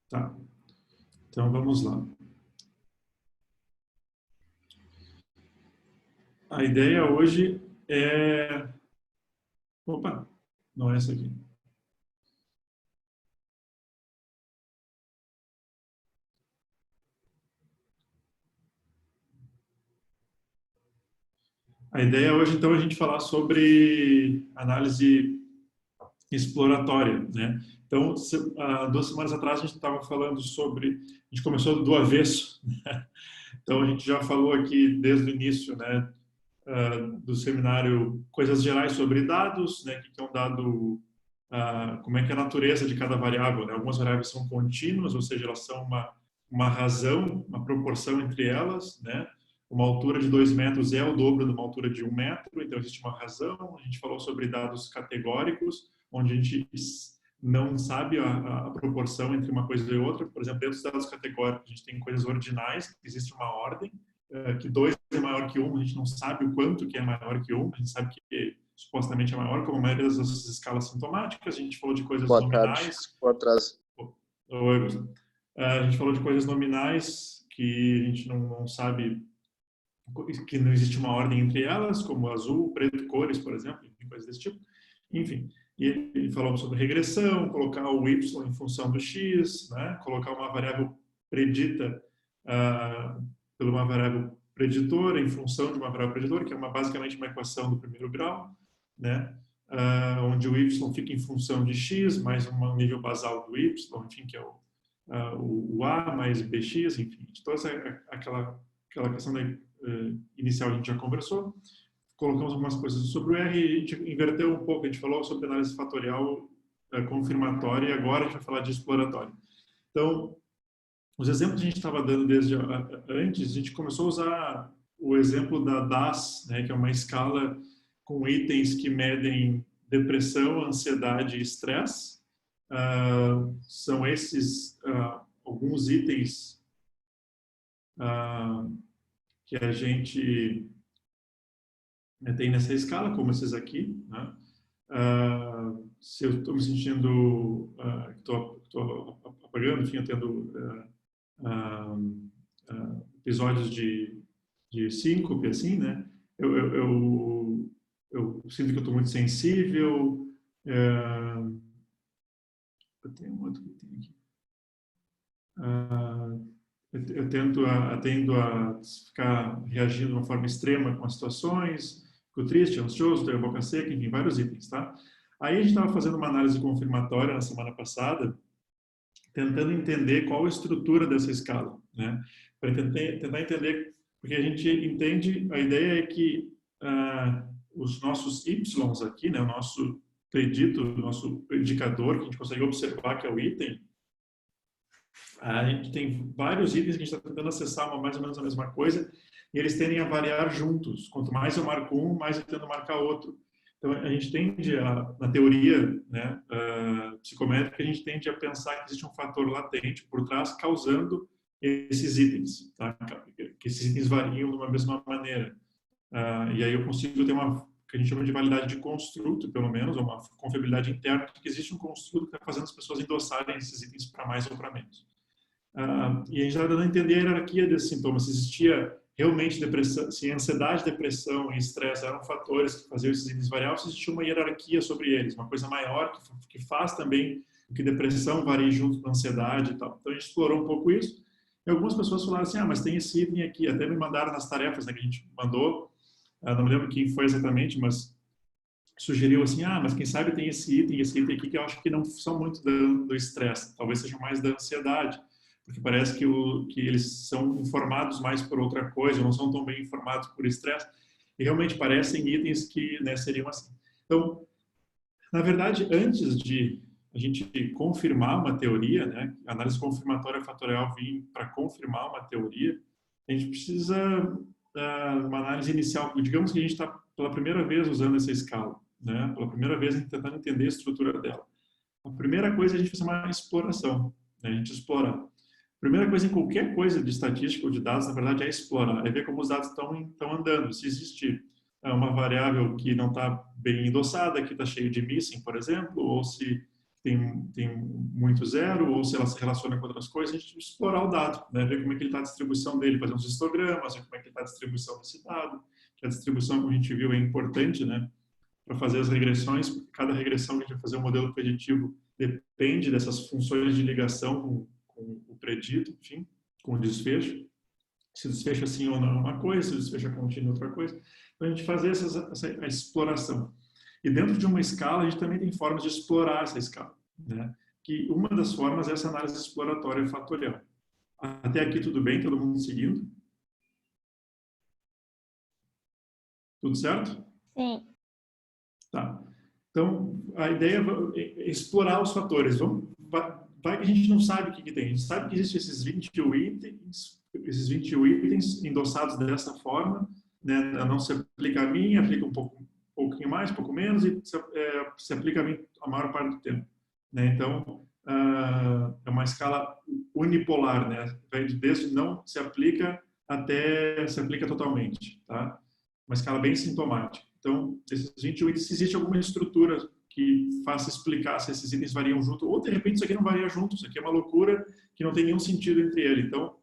Tá, então vamos lá. A ideia hoje é... Opa, não é essa aqui. A ideia hoje, então, é a gente falar sobre análise exploratória, né? Então, há 2 semanas atrás a gente estava falando sobre... A gente começou do avesso, né? Então, a gente já falou aqui desde o início, né, do seminário, coisas gerais sobre dados, né, que é um dado, como é que é a natureza de cada variável, né? Algumas variáveis são contínuas, ou seja, elas são uma razão, uma proporção entre elas, né? Uma altura de 2 metros é o dobro de uma altura de 1 metro, então existe uma razão. A gente falou sobre dados categóricos, onde a gente não sabe a proporção entre uma coisa e outra. Por exemplo, dentro dos dados categóricos, a gente tem coisas ordinais, existe uma ordem, que 2 é maior que 1, a gente não sabe o quanto que é maior que 1, a gente sabe que supostamente é maior, como a maioria das nossas escalas sintomáticas. A gente falou de coisas Boa tarde. nominais. Boa atraso. Oi, Gustavo. A gente falou de coisas nominais que a gente não sabe, que não existe uma ordem entre elas, como azul, preto, cores, por exemplo, coisas desse tipo. Enfim, e falamos sobre regressão, colocar o y em função do x, né? Colocar uma variável predita por uma variável preditora em função de uma variável preditora, que é basicamente uma equação do primeiro grau, né? Onde o y fica em função de x mais um nível basal do y, enfim, que é o a mais bx, enfim, toda aquela questão inicial a gente já conversou. Colocamos algumas coisas sobre o R e a gente inverteu um pouco, a gente falou sobre análise fatorial confirmatória e agora a gente vai falar de exploratória. Então, os exemplos que a gente estava dando desde antes, a gente começou a usar o exemplo da DAS, né, que é uma escala com itens que medem depressão, ansiedade e estresse. São esses alguns itens que a gente tem nessa escala, como esses aqui, né? Se eu estou me sentindo, estou apagando, enfim, eu tendo episódios de síncope, assim, né? Eu sinto que eu estou muito sensível. Eu tenho um outro item aqui. Eu tendo a ficar reagindo de uma forma extrema com as situações, fico triste, ansioso, tenho a boca seca, enfim, vários itens, tá? Aí a gente estava fazendo uma análise confirmatória na semana passada, tentando entender qual a estrutura dessa escala, né? Para tentar entender, porque a gente entende, a ideia é que os nossos Ys aqui, né, o nosso predito, o nosso indicador, que a gente consegue observar que é o item, a gente tem vários itens que a gente está tentando acessar mais ou menos a mesma coisa, e eles tendem a variar juntos. Quanto mais eu marco um, mais eu tento marcar outro. Então, a gente tende na teoria, né, psicométrica, a gente tende a pensar que existe um fator latente por trás causando esses itens, tá? Que esses itens variam de uma mesma maneira. E aí eu consigo ter uma que a gente chama de validade de construto, pelo menos, ou uma confiabilidade interna, que existe um construto que está fazendo as pessoas endossarem esses itens para mais ou para menos. E a gente estava dando a entender a hierarquia desses sintomas, se existia realmente depressão, se ansiedade, depressão e estresse eram fatores que faziam esses índices variar, se existia uma hierarquia sobre eles, uma coisa maior que faz também que depressão varie junto com a ansiedade e tal. Então a gente explorou um pouco isso. E algumas pessoas falaram assim, mas tem esse item aqui, até me mandaram nas tarefas, né, que a gente mandou, não me lembro quem foi exatamente, mas sugeriu assim, mas quem sabe tem esse item aqui que eu acho que não são muito do estresse, talvez sejam mais da ansiedade, porque parece que eles são informados mais por outra coisa, não são tão bem informados por estresse, e realmente parecem itens que, né, seriam assim. Então, na verdade, antes de a gente confirmar uma teoria, né, a análise confirmatória fatorial vir para confirmar uma teoria, a gente precisa uma análise inicial. Digamos que a gente está pela primeira vez usando essa escala, né, pela primeira vez tentando entender a estrutura dela. A primeira coisa é a gente fazer uma exploração, né, a gente explora. A primeira coisa em qualquer coisa de estatística ou de dados, na verdade, é explorar, é ver como os dados estão andando. Se existe uma variável que não está bem endossada, que está cheio de missing, por exemplo, ou se tem muito zero, ou se ela se relaciona com outras coisas, a gente explorar o dado, né? Ver como é que ele está a distribuição dele, fazer uns histogramas, ver como é que está a distribuição desse dado, que a distribuição, como a gente viu, é importante, né? Para fazer as regressões, porque cada regressão que a gente vai fazer um modelo preditivo depende dessas funções de ligação com o predito, enfim, com o desfecho. Se desfecha sim ou não é uma coisa, se desfecha contínuo é outra coisa. Então, a gente fazer essa exploração. E dentro de uma escala, a gente também tem formas de explorar essa escala, né? Que uma das formas é essa análise exploratória fatorial. Até aqui tudo bem? Todo mundo seguindo? Tudo certo? Sim. Tá. Então, a ideia é explorar os fatores. Vai que a gente não sabe o que tem. A gente sabe que existem esses 21 itens endossados dessa forma, né? Não se aplica a mim, aplica um pouquinho mais, um pouco menos, e se aplica a mim a maior parte do tempo, né? Então, é uma escala unipolar, né? Desde não se aplica até se aplica totalmente, tá? Uma escala bem sintomática. Então, esses 21 itens, se existe alguma estrutura que faça explicar se esses itens variam junto, ou de repente isso aqui não varia junto, isso aqui é uma loucura que não tem nenhum sentido entre eles. Então,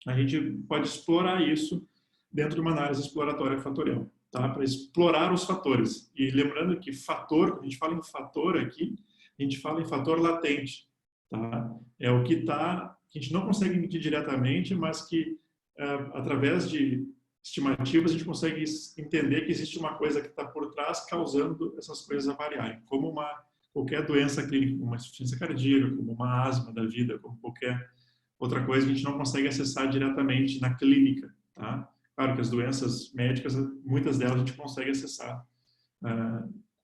a gente pode explorar isso dentro de uma análise exploratória fatorial, tá? Para explorar os fatores. E lembrando que fator, quando a gente fala em fator aqui, a gente fala em fator latente, tá? É o que está, que a gente não consegue medir diretamente, mas que através de estimativas a gente consegue entender que existe uma coisa que está por trás causando essas coisas a variarem, como qualquer doença clínica, como uma insuficiência cardíaca, como uma asma da vida, como qualquer outra coisa que a gente não consegue acessar diretamente na clínica, tá? Claro que as doenças médicas, muitas delas a gente consegue acessar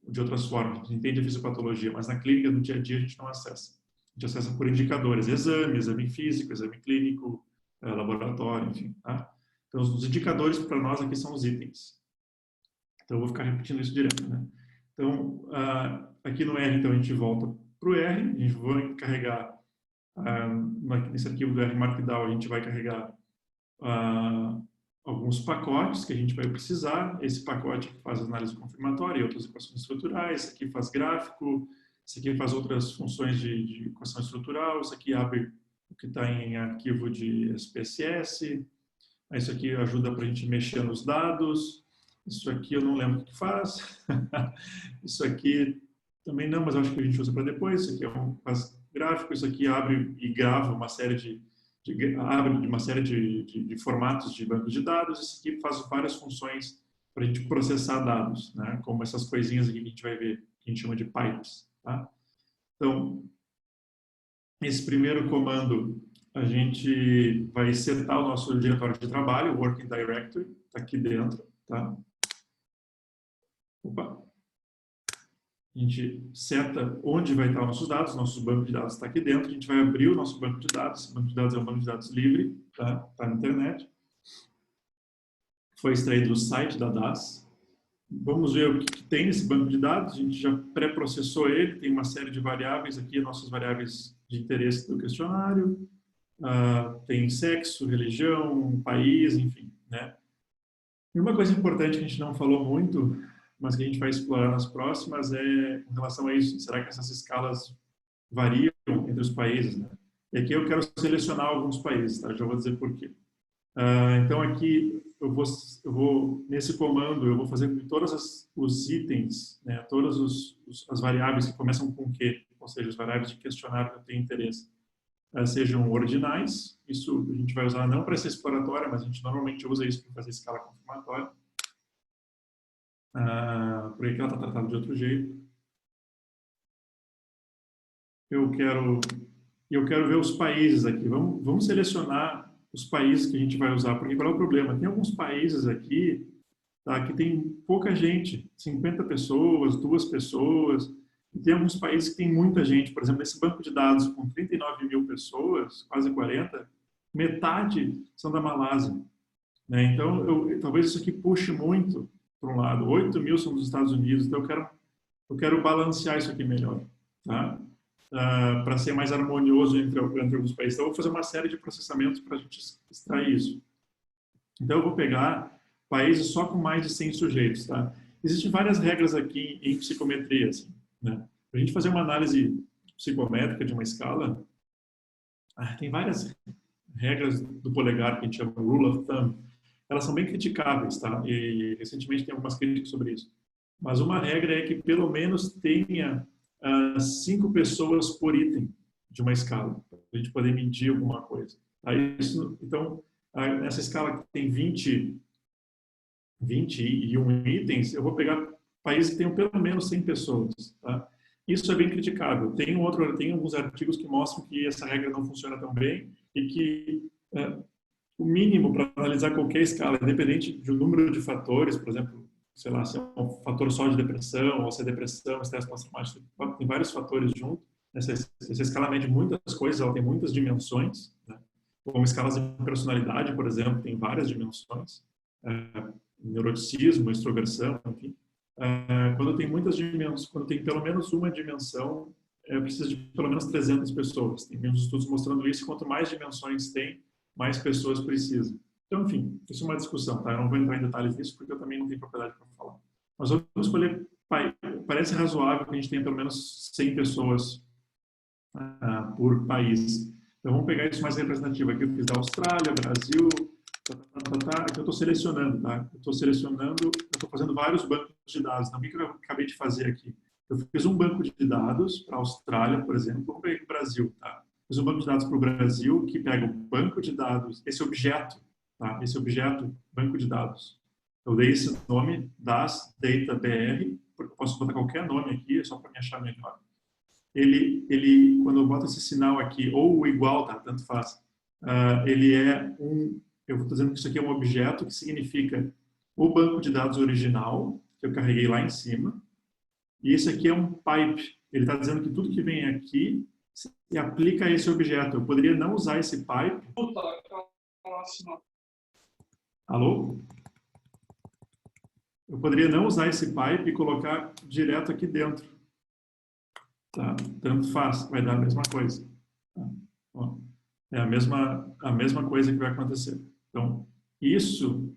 de outras formas, a gente entende a fisiopatologia, mas na clínica, no dia a dia, a gente não acessa. A gente acessa por indicadores, exame físico, exame clínico, laboratório, enfim, tá? Então, os indicadores para nós aqui são os itens. Então, eu vou ficar repetindo isso direto, né? Então, aqui no R, então, a gente volta para o R, a gente vai carregar, nesse arquivo do R Markdown, a gente vai carregar alguns pacotes que a gente vai precisar. Esse pacote aqui faz análise confirmatória e outras equações estruturais, esse aqui faz gráfico, esse aqui faz outras funções de equação estrutural, esse aqui abre o que está em arquivo de SPSS, isso aqui ajuda para a gente mexer nos dados. Isso aqui eu não lembro o que faz. Isso aqui também não, mas acho que a gente usa para depois. Isso aqui faz gráfico. Isso aqui abre e grava uma série de formatos de banco de dados. Isso aqui faz várias funções para a gente processar dados, né? Como essas coisinhas aqui que a gente vai ver, que a gente chama de pipes. Tá? Então, esse primeiro comando, a gente vai setar o nosso diretório de trabalho, o Working Directory, está aqui dentro, tá? Opa! A gente seta onde vai estar os nossos dados, nosso banco de dados está aqui dentro, a gente vai abrir o nosso banco de dados, esse banco de dados é um banco de dados livre, tá? Tá na internet. Foi extraído do site da DAS. Vamos ver o que tem nesse banco de dados, a gente já pré-processou ele, tem uma série de variáveis aqui, nossas variáveis de interesse do questionário, tem sexo, religião, país, enfim, né? E uma coisa importante que a gente não falou muito, mas que a gente vai explorar nas próximas, é com relação a isso. Será que essas escalas variam entre os países, né? E aqui eu quero selecionar alguns países, tá? Já vou dizer por quê. Então aqui eu vou nesse comando eu vou fazer com que todos os itens, né, todas as variáveis que começam com Q, ou seja, as variáveis de questionário que eu tenho interesse, sejam ordinais. Isso a gente vai usar não para essa exploratória, mas a gente normalmente usa isso para fazer escala confirmatória, porque ela está tratada de outro jeito. Eu quero ver os países aqui. Vamos selecionar os países que a gente vai usar, porque qual é o problema? Tem alguns países aqui, tá, que tem pouca gente, 50 pessoas, 2 pessoas, e tem alguns países que tem muita gente. Por exemplo, nesse banco de dados com 39 mil pessoas, quase 40, metade são da Malásia, né? Então, talvez isso aqui puxe muito para um lado. 8 mil são dos Estados Unidos, então eu quero balancear isso aqui melhor, tá? Para ser mais harmonioso entre alguns países. Então, eu vou fazer uma série de processamentos para a gente extrair isso. Então, eu vou pegar países só com mais de 100 sujeitos, tá? Existem várias regras aqui em psicometria, assim, né? Para a gente fazer uma análise psicométrica de uma escala, tem várias regras do polegar que a gente chama rule of thumb. Elas são bem criticáveis, tá? E recentemente tem algumas críticas sobre isso. Mas uma regra é que pelo menos tenha 5 pessoas por item de uma escala, para a gente poder medir alguma coisa. Então, nessa escala que tem 21 itens, eu vou pegar países que tenham pelo menos 100 pessoas. Tá? Isso é bem criticável. Tem alguns artigos que mostram que essa regra não funciona tão bem e que o mínimo para analisar qualquer escala, independente do número de fatores, por exemplo, sei lá, se é um fator só de depressão, ou se é depressão, estresse pós-traumático, tem vários fatores juntos. Essa escala mede muitas coisas, ela tem muitas dimensões, né? Como escalas de personalidade, por exemplo, tem várias dimensões. Neuroticismo, extroversão, enfim. Quando tem muitas dimensões, quando tem pelo menos uma dimensão, precisa de pelo menos 300 pessoas. Tem muitos estudos mostrando isso, quanto mais dimensões tem, mais pessoas precisam. Então, enfim, isso é uma discussão, tá? Eu não vou entrar em detalhes nisso, porque eu também não tenho propriedade para falar. Mas vamos escolher, parece razoável que a gente tenha pelo menos 100 pessoas por país. Então, vamos pegar isso mais representativo. Aqui eu fiz da Austrália, Brasil, aqui eu estou selecionando, tá? Eu estou fazendo vários bancos de dados. Então, o que eu acabei de fazer aqui? Eu fiz um banco de dados para a Austrália, por exemplo, vamos pegar o Brasil, tá? Fiz um banco de dados para o Brasil, que pega o banco de dados, esse objeto, tá? Esse objeto, banco de dados. Eu dei esse nome, DAS Data BR, porque eu posso botar qualquer nome aqui, é só para me achar melhor. Ele, quando eu boto esse sinal aqui, ou o igual, tá? Tanto faz. Ele é eu estou dizendo que isso aqui é um objeto que significa o banco de dados original, que eu carreguei lá em cima, e esse aqui é um pipe. Ele está dizendo que tudo que vem aqui se aplica a esse objeto. Eu poderia não usar esse pipe. Alô? Eu poderia não usar esse pipe e colocar direto aqui dentro. Tá? Tanto faz, vai dar a mesma coisa. Tá? Ó, é a mesma coisa que vai acontecer. Então, isso,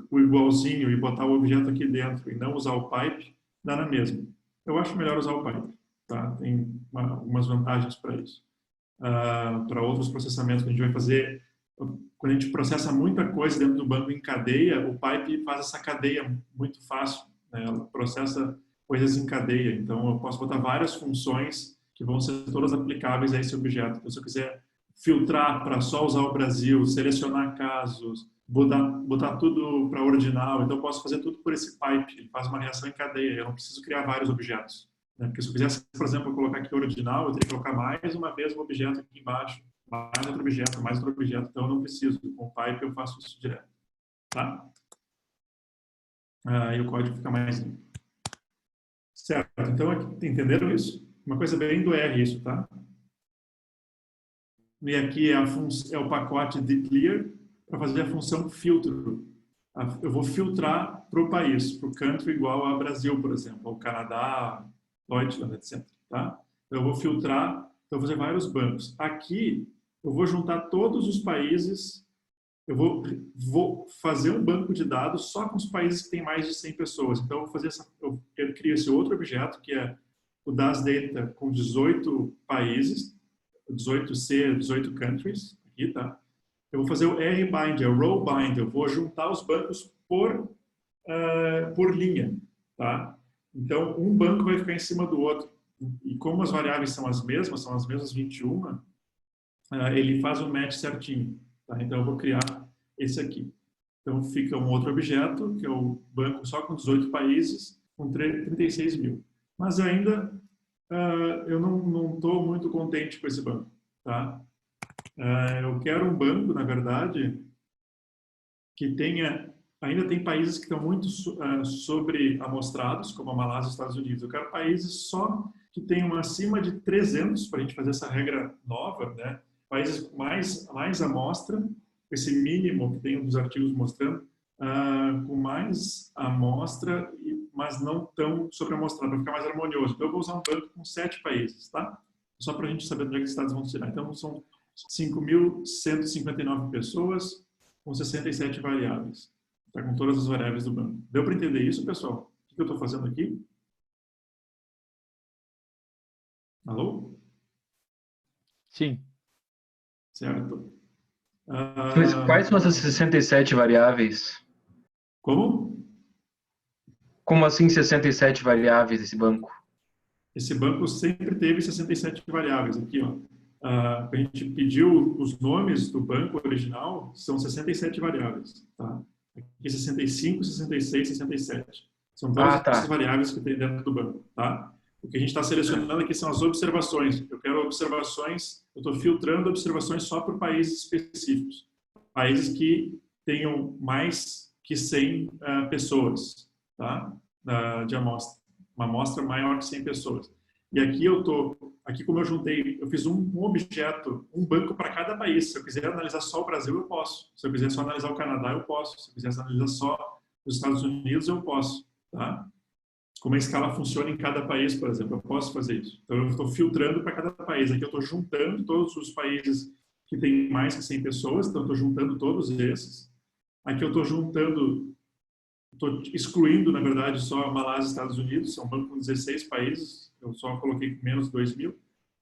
o igualzinho e botar o objeto aqui dentro e não usar o pipe, dá na mesma. Eu acho melhor usar o pipe. Tá? Tem algumas vantagens para isso. Para outros processamentos que a gente vai fazer, quando a gente processa muita coisa dentro do banco em cadeia, o pipe faz essa cadeia muito fácil. Né? Ela processa coisas em cadeia. Então, eu posso botar várias funções que vão ser todas aplicáveis a esse objeto. Então, se eu quiser filtrar para só usar o Brasil, selecionar casos, botar tudo para ordinal, então eu posso fazer tudo por esse pipe. Ele faz uma reação em cadeia. Eu não preciso criar vários objetos. Né? Porque se eu quisesse, por exemplo, colocar aqui ordinal, eu teria que colocar mais uma vez um objeto aqui embaixo, mais outro objeto, mais outro objeto. Então, eu não preciso. Com o pipe, eu faço isso direto. Tá? E o código fica mais limpo. Certo. Então, aqui, entenderam isso? Uma coisa bem do R isso, tá? E aqui é o pacote declare para fazer a função filtro. Eu vou filtrar para o país, para o country igual a Brasil, por exemplo, ou Canadá, Deutschland, etc. Tá? Então, eu vou filtrar, então, vou fazer vários bancos. Aqui, eu vou juntar todos os países, eu vou fazer um banco de dados só com os países que têm mais de 100 pessoas. Então, eu crio esse outro objeto, que é o Das Data com 18 países, 18C, 18 countries, aqui, tá? Eu vou fazer o R-bind, é o row bind, eu vou juntar os bancos por linha, tá? Então, um banco vai ficar em cima do outro. E como as variáveis são as mesmas 21, ele faz um match certinho, tá? Então, eu vou criar esse aqui. Então, fica um outro objeto, que é o banco só com 18 países, com 36 mil. Mas ainda eu não estou muito contente com esse banco. Tá? Eu quero um banco, na verdade, que ainda tem países que estão muito sobre-amostrados, como a Malásia e os Estados Unidos. Eu quero países só que tenham acima de 300, para a gente fazer essa regra nova, né? Países com mais amostra, esse mínimo que tem um dos artigos mostrando, com mais amostra, mas não tão sobre-amostrado, para ficar mais harmonioso. Então, eu vou usar um banco com 7 países, tá? Só para a gente saber onde é que os estados vão tirar. Então, são 5.159 pessoas com 67 variáveis. Está com todas as variáveis do banco. Deu para entender isso, pessoal? O que eu estou fazendo aqui? Alô? Sim. Certo. Mas quais são essas 67 variáveis? Como? Como assim 67 variáveis esse banco? Esse banco sempre teve 67 variáveis. Aqui, ó. A gente pediu os nomes do banco original, são 67 variáveis. Tá? Aqui 65, 66, 67. São Ah, todas essas tá. variáveis que tem dentro do banco. Tá? O que a gente está selecionando aqui são as observações. Eu quero observações, eu estou filtrando observações só por países específicos. Países que tenham mais que 100 pessoas, tá? De amostra. Uma amostra maior que 100 pessoas. E aqui como eu juntei, eu fiz um objeto, um banco para cada país. Se eu quiser analisar só o Brasil, eu posso. Se eu quiser só analisar o Canadá, eu posso. Se eu quiser analisar só os Estados Unidos, eu posso, tá? Como a escala funciona em cada país, por exemplo, eu posso fazer isso. Então, eu estou filtrando para cada país. Aqui eu estou juntando todos os países que têm mais que 100 pessoas, então eu estou juntando todos esses. Aqui eu estou juntando, estou excluindo, na verdade, só Malásia e Estados Unidos, é um banco com 16 países, eu só coloquei menos de 2.000.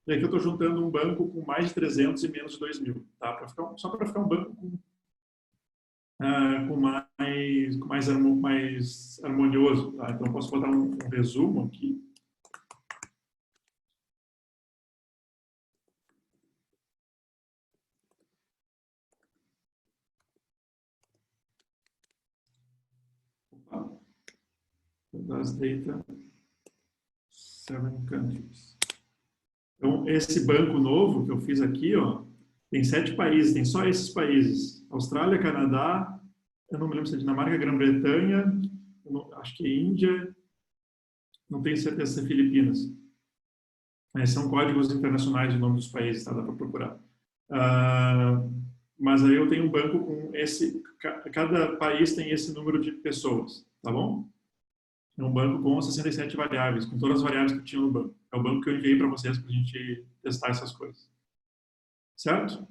E aqui eu estou juntando um banco com mais de 300 e menos de 2.000, tá? Só para ficar um banco mais harmonioso. Tá? Então, eu posso botar um resumo aqui. Das data, 7 countries. Então, esse banco novo que eu fiz aqui, ó, tem 7 países, tem só esses países. Austrália, Canadá, eu não me lembro se é Dinamarca, Grã-Bretanha, acho que é Índia, não tenho certeza se é Filipinas. São códigos internacionais o nome dos países, tá? Dá para procurar. Mas aí eu tenho um banco com cada país tem esse número de pessoas, tá bom? É um banco com 67 variáveis, com todas as variáveis que tinha no banco. É o banco que eu enviei para vocês para a gente testar essas coisas. Certo?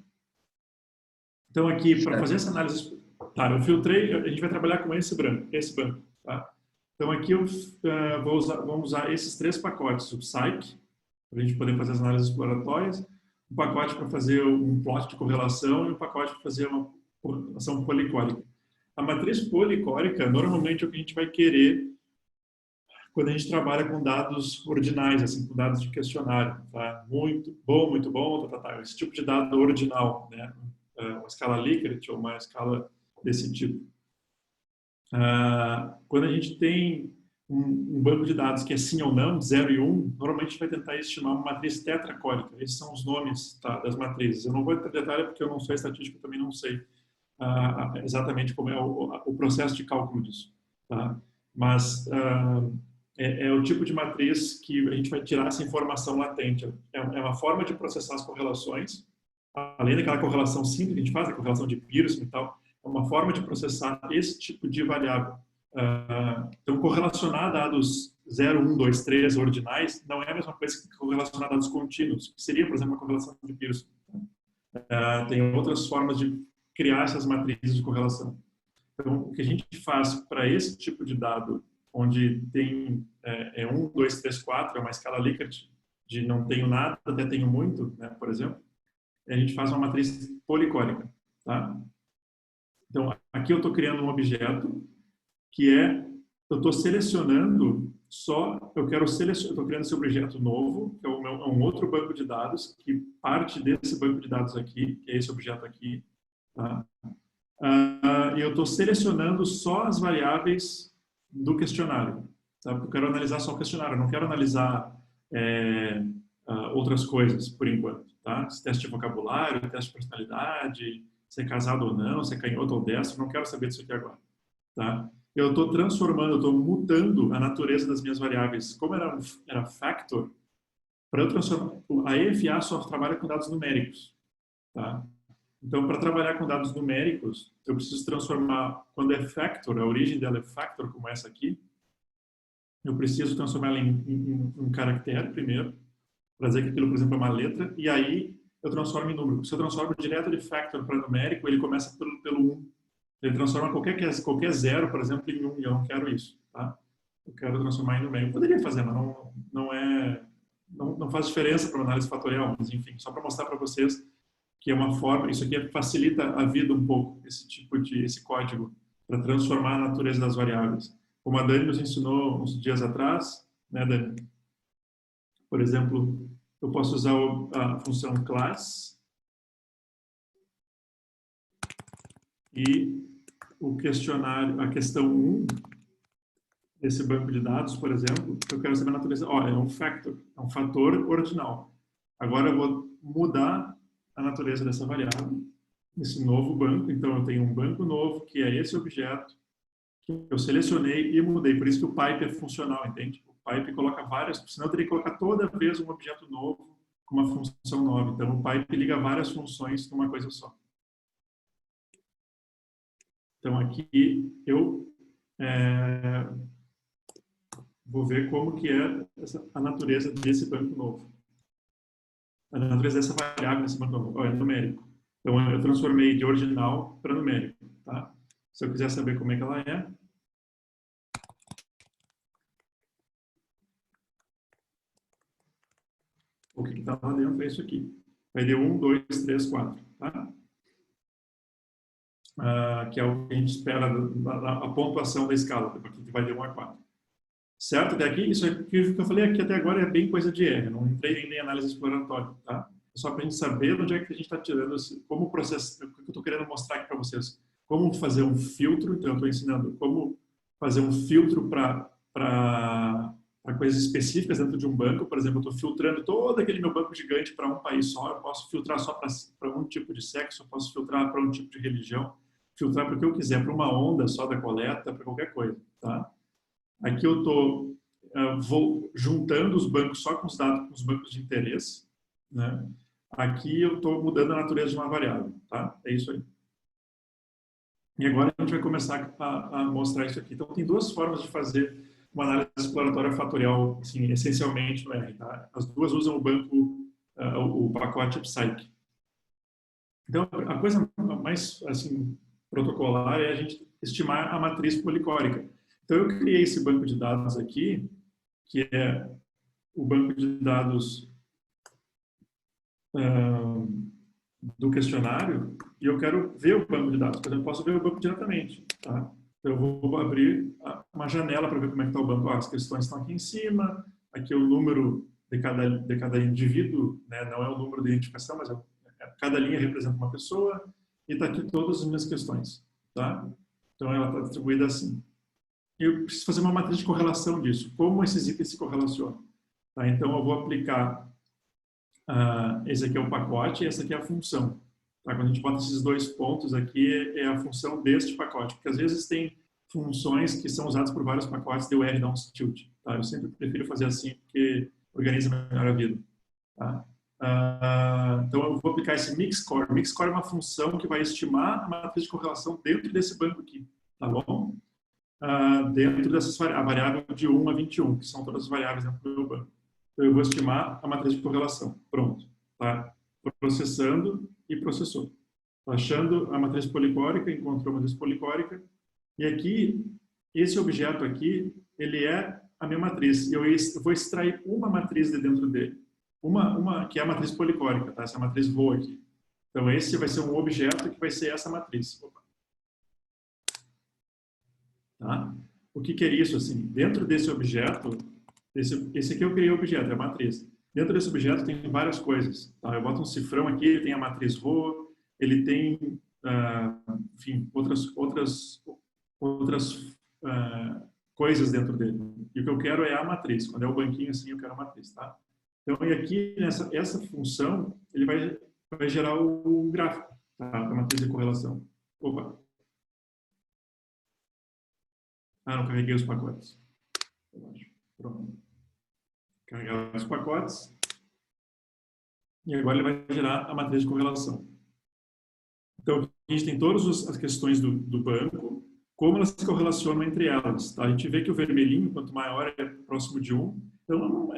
Então aqui, para fazer Certo. essa análise, tá, eu filtrei, a gente vai trabalhar com esse banco, tá? Então aqui vamos usar esses 3 pacotes, o Psych, para a gente poder fazer as análises exploratórias, um pacote para fazer um plot de correlação e um pacote para fazer uma correlação policórica. A matriz policórica, normalmente, é o que a gente vai querer quando a gente trabalha com dados ordinais, assim, com dados de questionário, tá? Muito bom, tá. Esse tipo de dado ordinal, né? Uma escala Likert ou uma escala desse tipo. Quando a gente tem um banco de dados que é sim ou não, 0 e 1, normalmente a gente vai tentar estimar uma matriz tetracólica. Esses são os nomes, tá, das matrizes. Eu não vou entrar em detalhe porque eu não sou estatístico, também não sei exatamente como é o processo de cálculo disso. Tá? Mas é o tipo de matriz que a gente vai tirar essa informação latente. É uma forma de processar as correlações, além daquela correlação simples que a gente faz, a correlação de Pearson e tal, é uma forma de processar esse tipo de variável. Então, correlacionar dados 0, 1, 2, 3 ordinais não é a mesma coisa que correlacionar dados contínuos, que seria, por exemplo, uma correlação de Pearson. Tem outras formas de criar essas matrizes de correlação. Então, o que a gente faz para esse tipo de dado, onde tem 1, 2, 3, 4, é uma escala Likert, de não tenho nada até tenho muito, né, por exemplo, a gente faz uma matriz policórica. Tá? Então, aqui eu estou criando um objeto que eu estou selecionando eu estou criando esse objeto novo, que é um outro banco de dados, que parte desse banco de dados aqui, que é esse objeto aqui, tá? E eu estou selecionando só as variáveis do questionário, tá? Eu quero analisar só o questionário, eu não quero analisar outras coisas, por enquanto, tá? Esse teste de vocabulário, teste de personalidade, se é casado ou não, se é canhoto ou destro, não quero saber disso aqui agora, tá? Eu estou transformando, eu estou mutando a natureza das minhas variáveis. Como era factor, para eu transformar, a EFA só trabalha com dados numéricos, tá? Então, para trabalhar com dados numéricos, eu preciso transformar, quando é factor, a origem dela é factor, como essa aqui, eu preciso transformar ela em um caractere primeiro, para dizer que aquilo, por exemplo, é uma letra, e aí eu transformo em número. Se eu transformo direto de factor para numérico, ele começa pelo 1. Ele transforma qualquer zero, por exemplo, em 1, e eu não quero isso, tá? Eu quero transformar em numérico. Eu poderia fazer, mas não faz diferença para análise fatorial, mas enfim, só para mostrar para vocês que é uma forma, isso aqui facilita a vida um pouco, esse código, para transformar a natureza das variáveis. Como a Dani nos ensinou uns dias atrás, né, Dani? Por exemplo, eu posso usar a função class e o questionário, a questão 1 desse banco de dados, por exemplo, eu quero saber a natureza. Ó, é um factor, é um fator ordinal. Agora eu vou mudar a natureza dessa variável, esse novo banco. Então eu tenho um banco novo, que é esse objeto, que eu selecionei e mudei. Por isso que o pipe é funcional, entende? O pipe coloca várias, senão eu teria que colocar toda vez um objeto novo com uma função nova. Então o pipe liga várias funções numa coisa só. Então aqui eu vou ver como que é a natureza desse banco novo. A natureza dessa variável nesse banco novo. Ó, é numérico. Então eu transformei de ordinal para numérico. Tá? Se eu quiser saber como é que ela é, o que está lá dentro é isso aqui. Vai de 1, 2, 3, 4. Tá? Que é o que a gente espera, a pontuação da escala, que vai de 1 a 4. Certo? Até aqui, isso aqui que eu falei aqui até agora é bem coisa de R, não entrei nem em análise exploratória, tá? É só para a gente saber de onde é que a gente está tirando, como processar, o que eu estou querendo mostrar aqui para vocês. Como fazer um filtro, então eu estou ensinando como fazer um filtro para coisas específicas dentro de um banco. Por exemplo, eu estou filtrando todo aquele meu banco gigante para um país só, eu posso filtrar só para um tipo de sexo, eu posso filtrar para um tipo de religião, filtrar para o que eu quiser, para uma onda só da coleta, para qualquer coisa, tá? Aqui eu estou vou juntando os bancos só com os dados, com os bancos de interesse, né? Aqui eu estou mudando a natureza de uma variável, tá? É isso aí. E agora a gente vai começar a mostrar isso aqui. Então tem duas formas de fazer uma análise exploratória fatorial, assim, essencialmente no R, tá? As duas usam o banco, o pacote Psych. Então a coisa mais assim protocolar é a gente estimar a matriz policórica. Então, eu criei esse banco de dados aqui, que é o banco de dados do questionário, e eu quero ver o banco de dados. Por exemplo, eu posso ver o banco diretamente. Tá? Então, eu vou abrir uma janela para ver como é que está o banco. As questões estão aqui em cima, aqui é o número de cada indivíduo, né? Não é o número de identificação, mas cada linha representa uma pessoa, e está aqui todas as minhas questões. Tá? Então, ela está distribuída assim. Eu preciso fazer uma matriz de correlação disso. Como esses itens se correlacionam? Tá? Então, eu vou aplicar... esse aqui é o pacote e essa aqui é a função. Tá? Quando a gente bota esses dois pontos aqui, é a função deste pacote. Porque, às vezes, tem funções que são usadas por vários pacotes e o R dá um tilt. Tá? Eu sempre prefiro fazer assim, porque organiza melhor a vida. Tá? Então, eu vou aplicar esse mixcore. Mixcore é uma função que vai estimar a matriz de correlação dentro desse banco aqui. Tá bom? Dentro dessas a variável de 1 a 21, que são todas as variáveis dentro do meu banco. Então, eu vou estimar a matriz de correlação. Pronto. Tá? Processando e processou. Tá achando a matriz policórica, encontrou a matriz policórica. E aqui, esse objeto aqui, ele é a minha matriz. Eu vou extrair uma matriz de dentro dele. Uma que é a matriz policórica, tá? Essa matriz voa aqui. Então, esse vai ser um objeto que vai ser essa matriz. Opa. Tá? O que é isso? Assim, dentro desse objeto, esse aqui eu criei o objeto, é a matriz. Dentro desse objeto tem várias coisas. Tá? Eu boto um cifrão aqui, ele tem a matriz RO, ele tem, enfim, outras coisas dentro dele. E o que eu quero é a matriz. Quando é o banquinho assim, eu quero a matriz. Tá? Então, e aqui, essa função, ele vai gerar o gráfico, tá? A matriz de correlação. Opa! Não carreguei os pacotes. Pronto. Carregar os pacotes. E agora ele vai gerar a matriz de correlação. Então, a gente tem todas as questões do banco, como elas se correlacionam entre elas. Tá? A gente vê que o vermelhinho, quanto maior é próximo de 1, então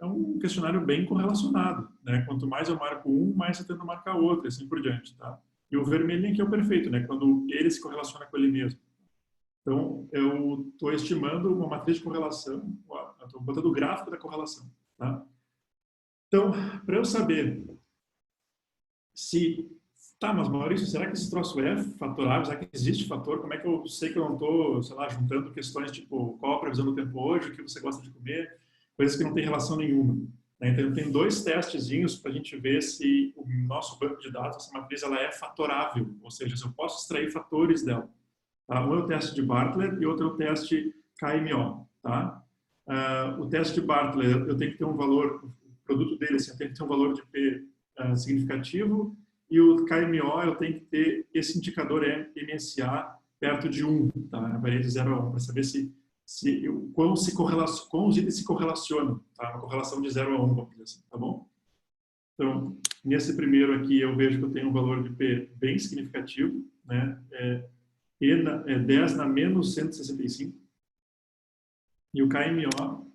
é um questionário bem correlacionado. Né? Quanto mais eu marco um, mais eu tento marcar outro, e assim por diante. Tá? E o vermelhinho aqui é o perfeito, né? Quando ele se correlaciona com ele mesmo. Então, eu estou estimando uma matriz de correlação, estou botando o gráfico da correlação. Tá? Então, para eu saber se... Tá, mas Maurício, será que esse troço é fatorável? Será que existe fator? Como é que eu sei que eu não estou, sei lá, juntando questões tipo qual a previsão do tempo hoje, o que você gosta de comer, coisas que não têm relação nenhuma, né? Então, tem dois testezinhos para a gente ver se o nosso banco de dados, essa matriz, ela é fatorável, ou seja, se eu posso extrair fatores dela. Tá? Um é o teste de Bartlett e outro é o teste KMO. Tá? O teste de Bartlett, eu tenho que ter um valor, o produto dele, assim, eu tenho que ter um valor de P significativo, e o KMO eu tenho que ter esse indicador MSA perto de 1, tá? Varia de 0 a 1, para saber quão os itens se correlacionam, tá? Uma correlação de 0 a 1, vamos dizer assim, tá bom? Então, nesse primeiro aqui, eu vejo que eu tenho um valor de P bem significativo, né? É 10 na menos 165. E o KMO,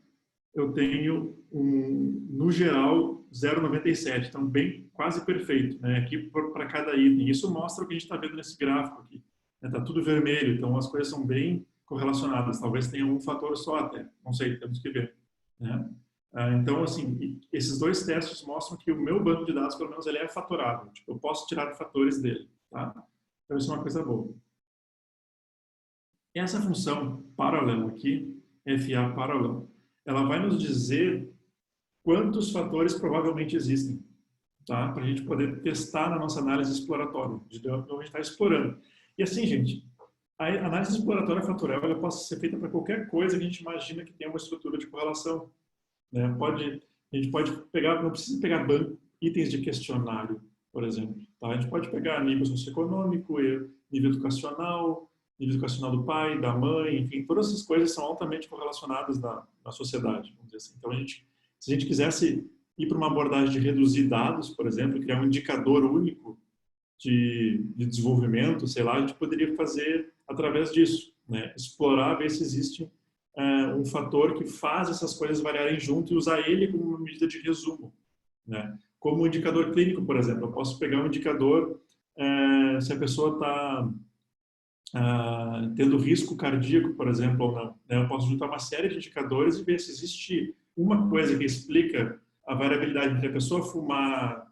eu tenho, no geral, 0,97. Então, bem, quase perfeito, né? Aqui para cada item. Isso mostra o que a gente está vendo nesse gráfico aqui. Está tudo vermelho, então as coisas são bem correlacionadas. Talvez tenha um fator só até. Não sei, temos que ver, né? Então, assim, esses dois testes mostram que o meu banco de dados, pelo menos, ele é fatorável. Tipo, eu posso tirar fatores dele, tá? Então, isso é uma coisa boa. Essa função paralelo aqui, FA paralelo, ela vai nos dizer quantos fatores provavelmente existem, tá? Para a gente poder testar na nossa análise exploratória, de onde a gente está explorando. E assim, gente, a análise exploratória fatorial ela pode ser feita para qualquer coisa que a gente imagina que tem uma estrutura de correlação, né? A gente pode pegar, não precisa pegar itens de questionário, por exemplo, tá? A gente pode pegar nível socioeconômico, nível educacional do pai, da mãe, enfim, todas essas coisas são altamente correlacionadas na sociedade, vamos dizer assim. Então, se a gente quisesse ir para uma abordagem de reduzir dados, por exemplo, criar um indicador único de desenvolvimento, sei lá, a gente poderia fazer através disso, né? Explorar, ver se existe um fator que faz essas coisas variarem junto e usar ele como uma medida de resumo, né? Como um indicador clínico, por exemplo, eu posso pegar um indicador se a pessoa está tendo risco cardíaco, por exemplo, ou não, né? Eu posso juntar uma série de indicadores e ver se existe uma coisa que explica a variabilidade entre a pessoa fumar,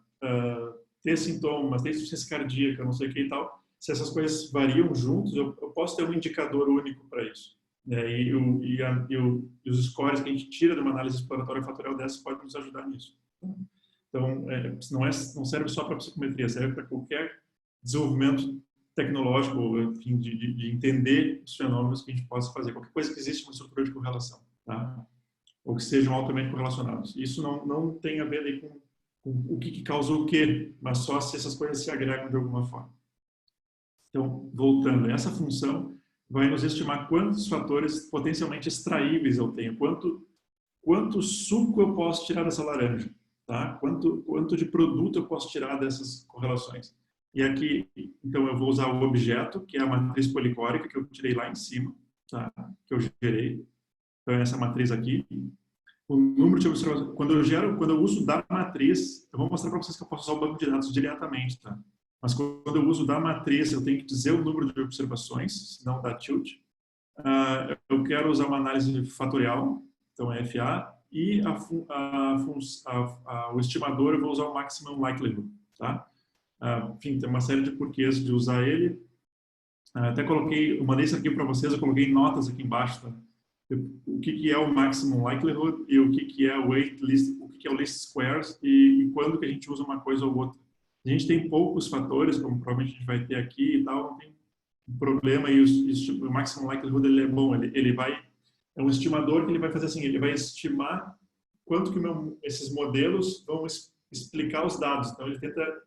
ter sintomas, ter insuficiência cardíaca, não sei o que e tal. Se essas coisas variam juntos, eu posso ter um indicador único para isso, né? E os scores que a gente tira de uma análise exploratória fatorial dessa podem nos ajudar nisso. Então, não serve só para psicometria, serve para qualquer desenvolvimento tecnológico, enfim, de entender os fenômenos que a gente possa fazer. Qualquer coisa que existe uma estrutura de correlação, tá? Ou que sejam altamente correlacionados. Isso não tem a ver aí com o que causou o quê, mas só se essas coisas se agregam de alguma forma. Então, voltando, essa função vai nos estimar quantos fatores potencialmente extraíveis eu tenho, quanto suco eu posso tirar dessa laranja, tá? Quanto de produto eu posso tirar dessas correlações. E aqui, então, eu vou usar o objeto, que é a matriz policórica, que eu tirei lá em cima, tá? Que eu gerei. Então, é essa matriz aqui. O número de observações, quando eu uso da matriz, eu vou mostrar para vocês que eu posso usar o banco de dados diretamente, tá? Mas quando eu uso da matriz, eu tenho que dizer o número de observações, senão dá tilt. Eu quero usar uma análise fatorial, então é FA, e o estimador eu vou usar o maximum likelihood, tá? Enfim, tem uma série de porquês de usar ele. Até eu mandei isso aqui para vocês, eu coloquei notas aqui embaixo, tá? O que é o maximum likelihood e o que é o waitlist, o que é o least squares e quando que a gente usa uma coisa ou outra. A gente tem poucos fatores, como provavelmente a gente vai ter aqui e tal, não tem problema, e o maximum likelihood ele é bom, é um estimador que ele vai fazer assim, ele vai estimar quanto que esses modelos vão explicar os dados. Então ele tenta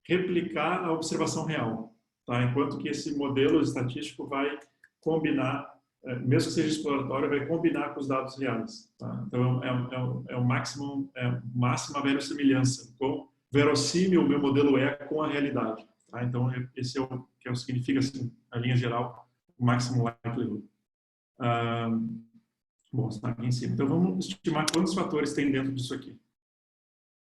replicar a observação real, tá? Enquanto que esse modelo estatístico vai combinar, mesmo que seja exploratório, vai combinar com os dados reais, tá? Então é o máxima verossimilhança, quão verossímil o meu modelo é com a realidade, tá? Então esse é o que significa assim, a linha geral, o maximum likelihood. Bom, está aqui em cima. Então vamos estimar quantos fatores tem dentro disso aqui.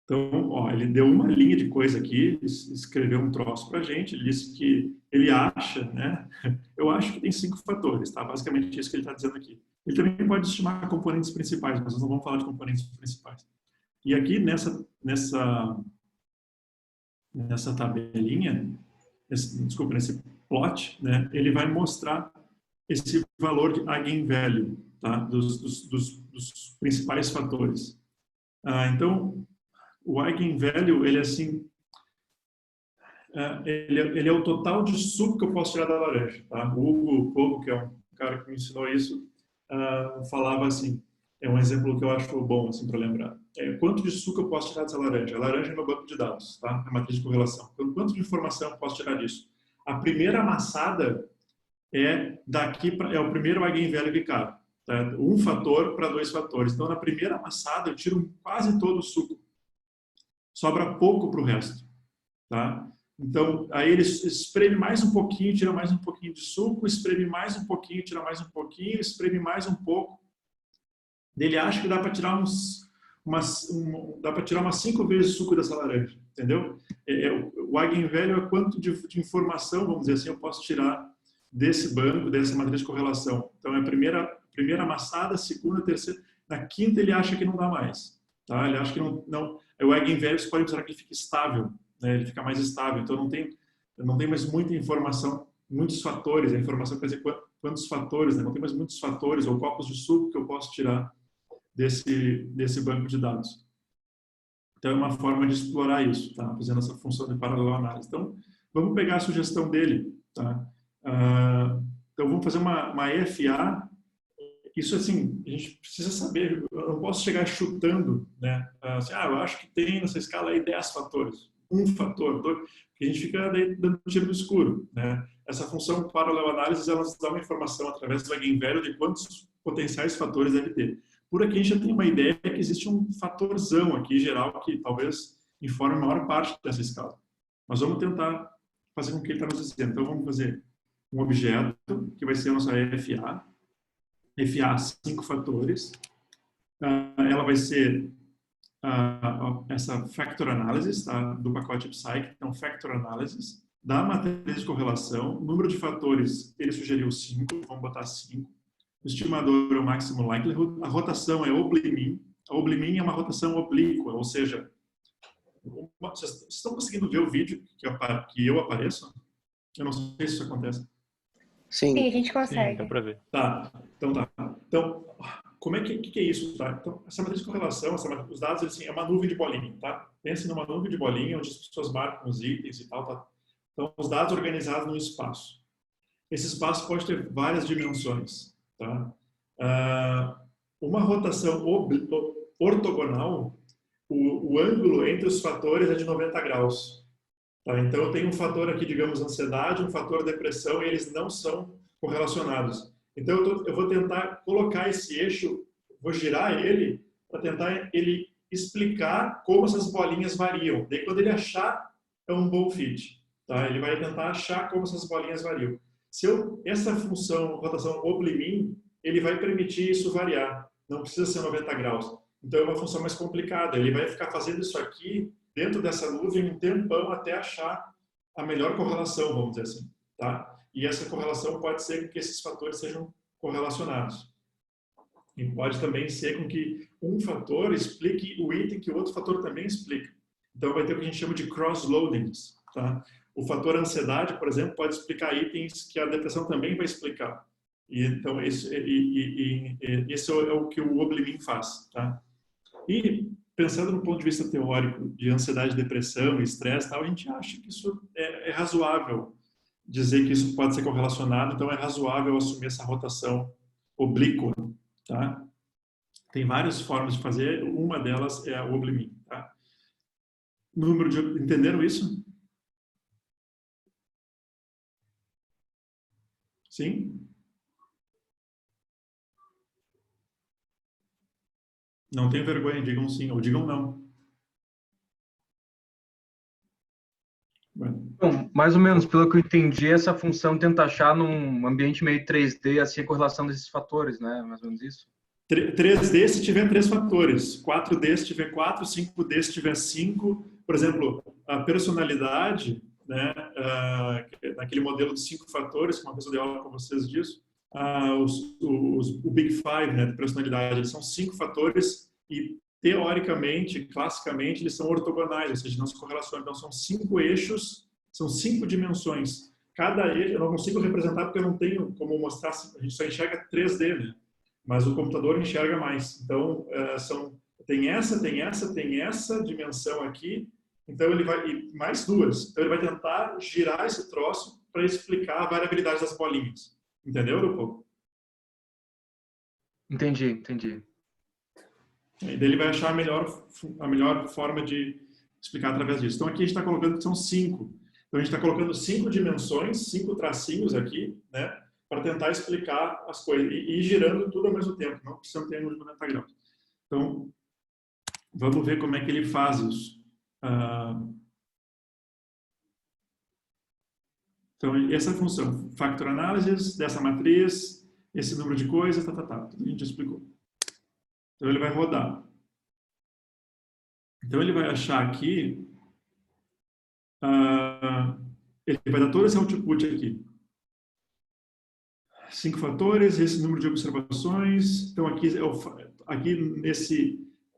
Então, ó, ele deu uma linha de coisa aqui, escreveu um troço para a gente, ele disse que ele acha, né? Eu acho que tem 5 fatores, tá? Basicamente isso que ele está dizendo aqui. Ele também pode estimar componentes principais, mas nós não vamos falar de componentes principais. E aqui nessa tabelinha, desculpa, nesse plot, né, ele vai mostrar esse valor de eigenvalue, tá? Dos principais fatores. Então, o eigenvalue, ele é assim, ele é o total de suco que eu posso tirar da laranja, tá? O Hugo Pogo, que é um cara que me ensinou isso, falava assim, é um exemplo que eu acho bom assim para lembrar. Quanto de suco eu posso tirar dessa laranja? A laranja é meu banco de dados, tá? A matriz de correlação. Então, quanto de informação eu posso tirar disso? A primeira amassada é o primeiro eigenvalue que cabe. Tá? Um fator para dois fatores. Então, na primeira amassada, eu tiro quase todo o suco. Sobra pouco para o resto. Tá? Então, aí ele espreme mais um pouquinho, tira mais um pouquinho de suco, espreme mais um pouquinho, tira mais um pouquinho, espreme mais um pouco. Ele acha que dá para tirar umas 5 vezes o suco dessa laranja, entendeu? O eigenvalue é quanto de informação, vamos dizer assim, eu posso tirar desse banco, dessa matriz de correlação. Então, é a primeira amassada, a segunda, a terceira. Na quinta, ele acha que não dá mais. Tá? Ele acha que não. O eigenvalue você pode usar que ele fique estável, né? Ele fica mais estável. Então, não tem mais muita informação, muitos fatores. A informação quer dizer quantos fatores, né? Não tem mais muitos fatores ou copos de suco que eu posso tirar desse banco de dados. Então, é uma forma de explorar isso, tá? Fazendo essa função de paraleloanálise. Então, vamos pegar a sugestão dele, tá? Então, vamos fazer uma EFA. Isso, assim, a gente precisa saber. Eu não posso chegar chutando, né? Assim, eu acho que tem nessa escala aí 10 fatores. Um fator, dois, porque a gente fica daí dando tiro no escuro, né? Essa função paraleloanálise, ela nos dá uma informação através do eigenvalue de quantos potenciais fatores deve ter. Por aqui a gente já tem uma ideia que existe um fatorzão aqui geral que talvez informe a maior parte dessa escala. Mas vamos tentar fazer com que ele está nos dizendo. Então vamos fazer um objeto que vai ser a nossa FA. FA 5 fatores. Ela vai ser essa factor analysis, tá? Do pacote Psych. Então factor analysis da matriz de correlação. O número de fatores, ele sugeriu 5. Vamos botar 5. O estimador é o maximum likelihood. A rotação é oblimin. A oblimin é uma rotação oblíqua, ou seja, vocês estão conseguindo ver o vídeo que eu apareço? Eu não sei se isso acontece. Sim, Sim, a gente consegue. dá para ver. Tá. Então, como é que é isso, tá? Então, essa matriz de correlação, os dados, assim, é uma nuvem de bolinha, tá? Pense numa nuvem de bolinha onde as pessoas marcam os itens e tal, tá? Então, os dados organizados no espaço. Esse espaço pode ter várias dimensões, tá? Uma rotação ortogonal, o ângulo entre os fatores é de 90 graus. Tá? Então, eu tenho um fator aqui, digamos, ansiedade, um fator depressão, e eles não são correlacionados. Então, eu vou tentar colocar esse eixo, vou girar ele, para tentar ele explicar como essas bolinhas variam. Daí, quando ele achar, é um bom fit. Tá? Ele vai tentar achar como essas bolinhas variam. Essa função, rotação oblimin, ele vai permitir isso variar. Não precisa ser 90 graus. Então, é uma função mais complicada. Ele vai ficar fazendo isso aqui dentro dessa nuvem um tempão até achar a melhor correlação, vamos dizer assim. Tá? E essa correlação pode ser que esses fatores sejam correlacionados. E pode também ser com que um fator explique o item que o outro fator também explica. Então, vai ter o que a gente chama de cross-loadings. Tá? O fator ansiedade, por exemplo, pode explicar itens que a depressão também vai explicar. E, então, esse é o que o oblimin faz. Tá? E, pensando no ponto de vista teórico de ansiedade, depressão e estresse, tal, a gente acha que isso é razoável dizer que isso pode ser correlacionado, então é razoável assumir essa rotação oblíqua. Tá? Tem várias formas de fazer, uma delas é o oblimin. Tá? Entenderam isso? Sim? Não tenham vergonha, digam sim ou digam não. Bom, mais ou menos, pelo que eu entendi, essa função tenta achar num ambiente meio 3D assim, a correlação desses fatores, né? Mais ou menos isso. 3D se tiver 3 fatores, 4D se tiver 4, 5D se tiver 5. Por exemplo, a personalidade, né, naquele modelo de 5 fatores, que uma vez eu dei aula com vocês disso, o Big Five, né, de personalidade, eles são 5 fatores e teoricamente, classicamente, eles são ortogonais, ou seja, não se correlacionam. Então, são 5 eixos, são 5 dimensões. Cada eixo, eu não consigo representar porque eu não tenho como mostrar, a gente só enxerga 3D, né? Mas o computador enxerga mais. Então, tem essa dimensão aqui, então ele vai, e mais duas. Então, ele vai tentar girar esse troço para explicar a variabilidade das bolinhas. Entendeu, Leopoldo? Entendi. E daí ele vai achar a melhor forma de explicar através disso. Então, aqui a gente está colocando que são 5. Então, a gente está colocando 5 dimensões, 5 tracinhos aqui, né? Para tentar explicar as coisas. E girando tudo ao mesmo tempo. Não precisamos ter ângulo de 90 graus. Então, vamos ver como é que ele faz isso. Então, essa é a função. Factor analysis dessa matriz, esse número de coisas, tudo a gente explicou. Então, ele vai rodar. Então, ele vai achar aqui, ele vai dar todo esse output aqui. 5 fatores, esse número de observações. Então, aqui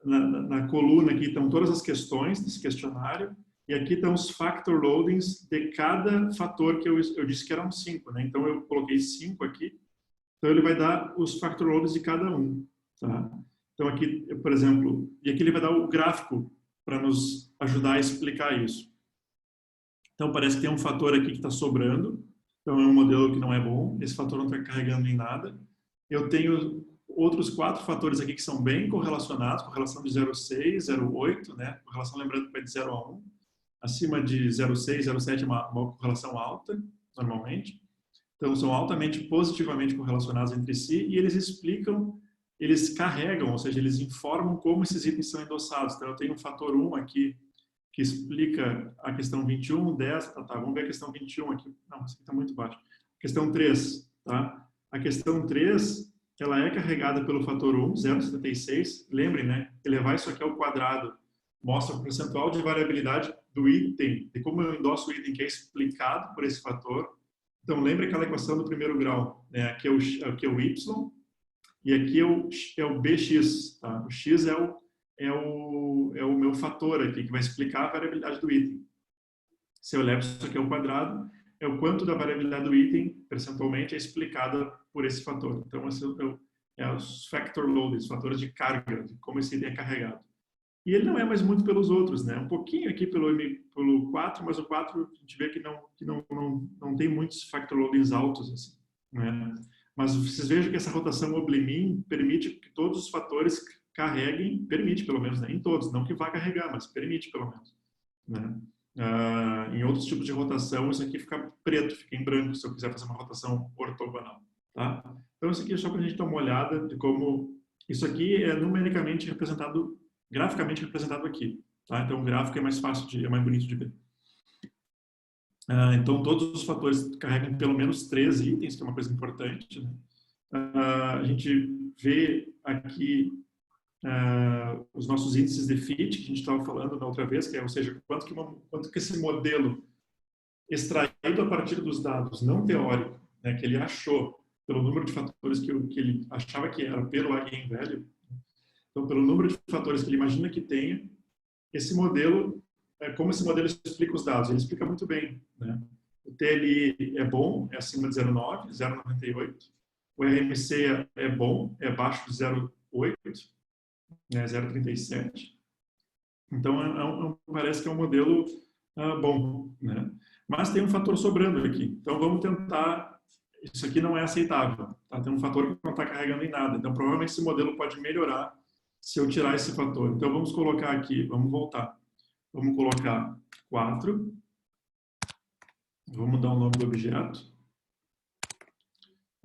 na coluna aqui estão todas as questões desse questionário. E aqui estão os factor loadings de cada fator que eu disse que eram 5, né? Então, eu coloquei 5 aqui. Então, ele vai dar os factor loadings de cada um, tá? Então, aqui, por exemplo, e aqui ele vai dar o gráfico para nos ajudar a explicar isso. Então, parece que tem um fator aqui que está sobrando. Então, é um modelo que não é bom. Esse fator não está carregando em nada. Eu tenho outros 4 fatores aqui que são bem correlacionados, correlação de 0,6, 0,8, né? Correlação, lembrando que vai de 0 a 1. Acima de 0,6, 0,7 é uma correlação alta, normalmente. Então, são altamente positivamente correlacionados entre si e eles carregam, ou seja, eles informam como esses itens são endossados. Então, eu tenho um fator 1 aqui que explica a questão 21, 10, vamos ver a questão 21 aqui. Não, essa aqui está muito baixo. Questão 3, tá? A questão 3, ela é carregada pelo fator 1, 0,76. Lembrem, né? Elevar isso aqui ao quadrado mostra o percentual de variabilidade do item, de como eu endosso o item que é explicado por esse fator. Então, lembre aquela equação do primeiro grau, né? Aqui é o y e aqui é o bx, tá? O x é o meu fator aqui, que vai explicar a variabilidade do item. Se eu levo isso aqui ao quadrado, é o quanto da variabilidade do item, percentualmente, é explicada por esse fator. Então, esse é os factor loads, os fatores de carga, de como esse item é carregado. E ele não é mais muito pelos outros, né? Um pouquinho aqui pelo 4, mas o 4 a gente vê que não tem muitos factor loadings altos, assim, né? Mas vocês vejam que essa rotação oblimin permite que todos os fatores carreguem, permite pelo menos, né? Em todos, não que vá carregar, mas permite pelo menos, né? Em outros tipos de rotação, isso aqui fica preto, fica em branco, se eu quiser fazer uma rotação ortogonal, tá? Então, isso aqui é só para a gente dar uma olhada de como isso aqui é numericamente representado, graficamente representado aqui, tá? Então, o gráfico é mais fácil, é mais bonito de ver. Então, todos os fatores carregam pelo menos 3 itens, que é uma coisa importante, né? A gente vê aqui os nossos índices de fit, que a gente estava falando na outra vez, que é, ou seja, quanto que esse modelo extraído a partir dos dados não teórico, né, que ele achou, pelo número de fatores que ele achava que era pelo eigenvalue, então, pelo número de fatores que ele imagina que tenha, esse modelo, como esse modelo explica os dados? Ele explica muito bem, né? O TLI é bom, é acima de 0,9, 0,98. O RMC é bom, é abaixo de 0,8, né, 0,37. Então, parece que é um modelo bom, né? Mas tem um fator sobrando aqui. Então, vamos tentar... Isso aqui não é aceitável, tá? Tem um fator que não está carregando em nada. Então, provavelmente esse modelo pode melhorar se eu tirar esse fator. Então, vamos colocar aqui, vamos voltar. Vamos colocar 4. Vamos dar o nome do objeto.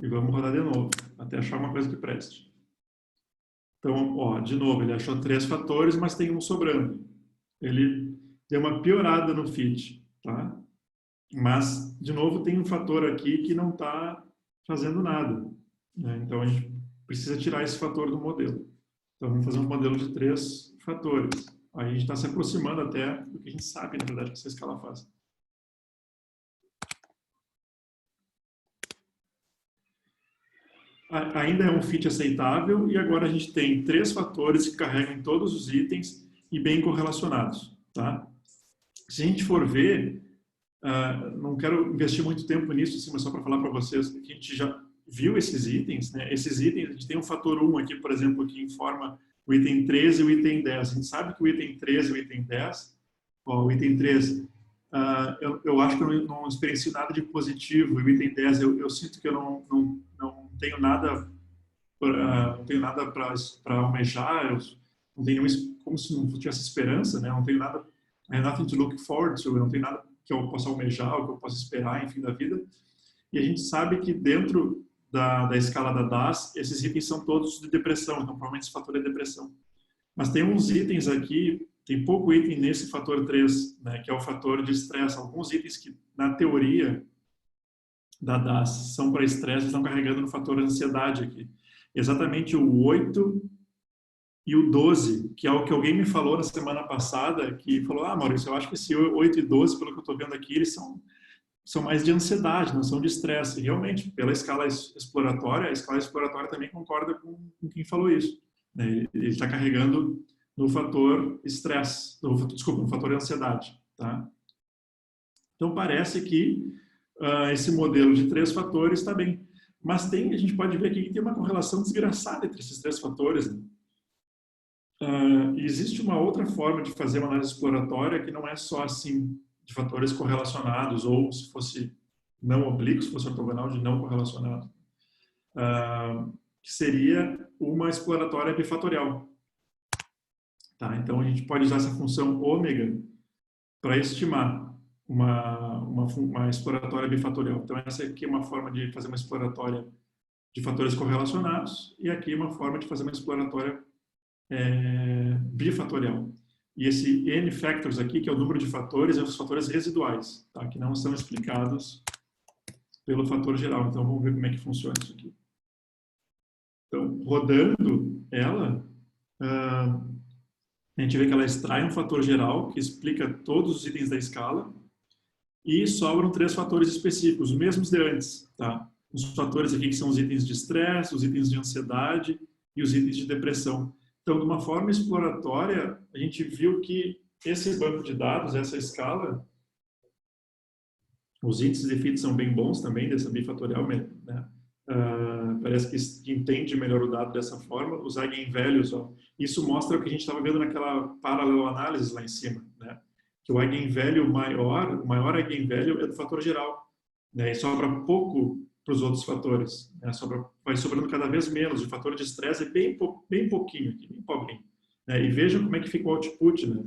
E vamos rodar de novo, até achar uma coisa que preste. Então, ó, de novo, ele achou 3 fatores, mas tem um sobrando. Ele deu uma piorada no fit, tá? Mas, de novo, tem um fator aqui que não está fazendo nada, né? Então, a gente precisa tirar esse fator do modelo. Então, vamos fazer um modelo de 3 fatores. Aí a gente está se aproximando até do que a gente sabe, na verdade, que essa escala faz. ainda é um fit aceitável e agora a gente tem 3 fatores que carregam em todos os itens e bem correlacionados, tá? Se a gente for ver, não quero investir muito tempo nisso, assim, mas só para falar para vocês que a gente já viu esses itens, né? Esses itens, a gente tem um fator 1 aqui, por exemplo, que informa o item 13 e o item 10. A gente sabe que o item 13 e o item 10, ó, o item 13, eu acho que eu não experiencio nada de positivo, e o item 10, eu sinto que eu não tenho nada não tenho nada para almejar, eu não tenho como se não tivesse esperança, né? Não tenho nada, I have nothing to look forward to, eu não tenho nada que eu possa almejar, ou que eu possa esperar, enfim, da vida. E a gente sabe que dentro da escala da DAS, esses itens são todos de depressão, então provavelmente esse fator é depressão. Mas tem uns itens aqui, tem pouco item nesse fator 3, né, que é o fator de estresse. Alguns itens que, na teoria da DAS, são para estresse, estão carregando no fator ansiedade aqui. Exatamente o 8 e o 12, que é o que alguém me falou na semana passada, que falou, Maurício, eu acho que esse 8 e 12, pelo que eu estou vendo aqui, eles são mais de ansiedade, não são de estresse. E realmente, pela escala exploratória, a escala exploratória também concorda com quem falou isso, né? Ele está carregando no fator estresse, desculpa, no fator ansiedade, tá? Então, parece que esse modelo de 3 fatores está bem. Mas a gente pode ver aqui que tem uma correlação desgraçada entre esses 3 fatores, né? Existe uma outra forma de fazer uma análise exploratória que não é só assim, de fatores correlacionados, ou se fosse não oblíquo, se fosse ortogonal de não correlacionado, que seria uma exploratória bifatorial. Tá? Então, a gente pode usar essa função ômega para estimar uma exploratória bifatorial. Então, essa aqui é uma forma de fazer uma exploratória de fatores correlacionados, e aqui uma forma de fazer uma exploratória bifatorial. E esse N factors aqui, que é o número de fatores, é os fatores residuais, tá? Que não são explicados pelo fator geral. Então, vamos ver como é que funciona isso aqui. Então, rodando ela, a gente vê que ela extrai um fator geral, que explica todos os itens da escala, e sobram 3 fatores específicos, os mesmos de antes, tá? Os fatores aqui que são os itens de estresse, os itens de ansiedade e os itens de depressão. Então, de uma forma exploratória, a gente viu que esse banco de dados, essa escala, os índices de fit são bem bons também, dessa bifatorial, né? Parece que entende melhor o dado dessa forma. Os eigenvalues, ó, isso mostra o que a gente estava vendo naquela paraleloanálise lá em cima, né? Que o eigenvalue maior, o maior eigenvalue é do fator geral, né? E sobra pouco para os outros fatores, né? Vai sobrando cada vez menos. O fator de estresse é bem pouquinho aqui, bem pobrinho, né? E vejam como é que fica o output, né?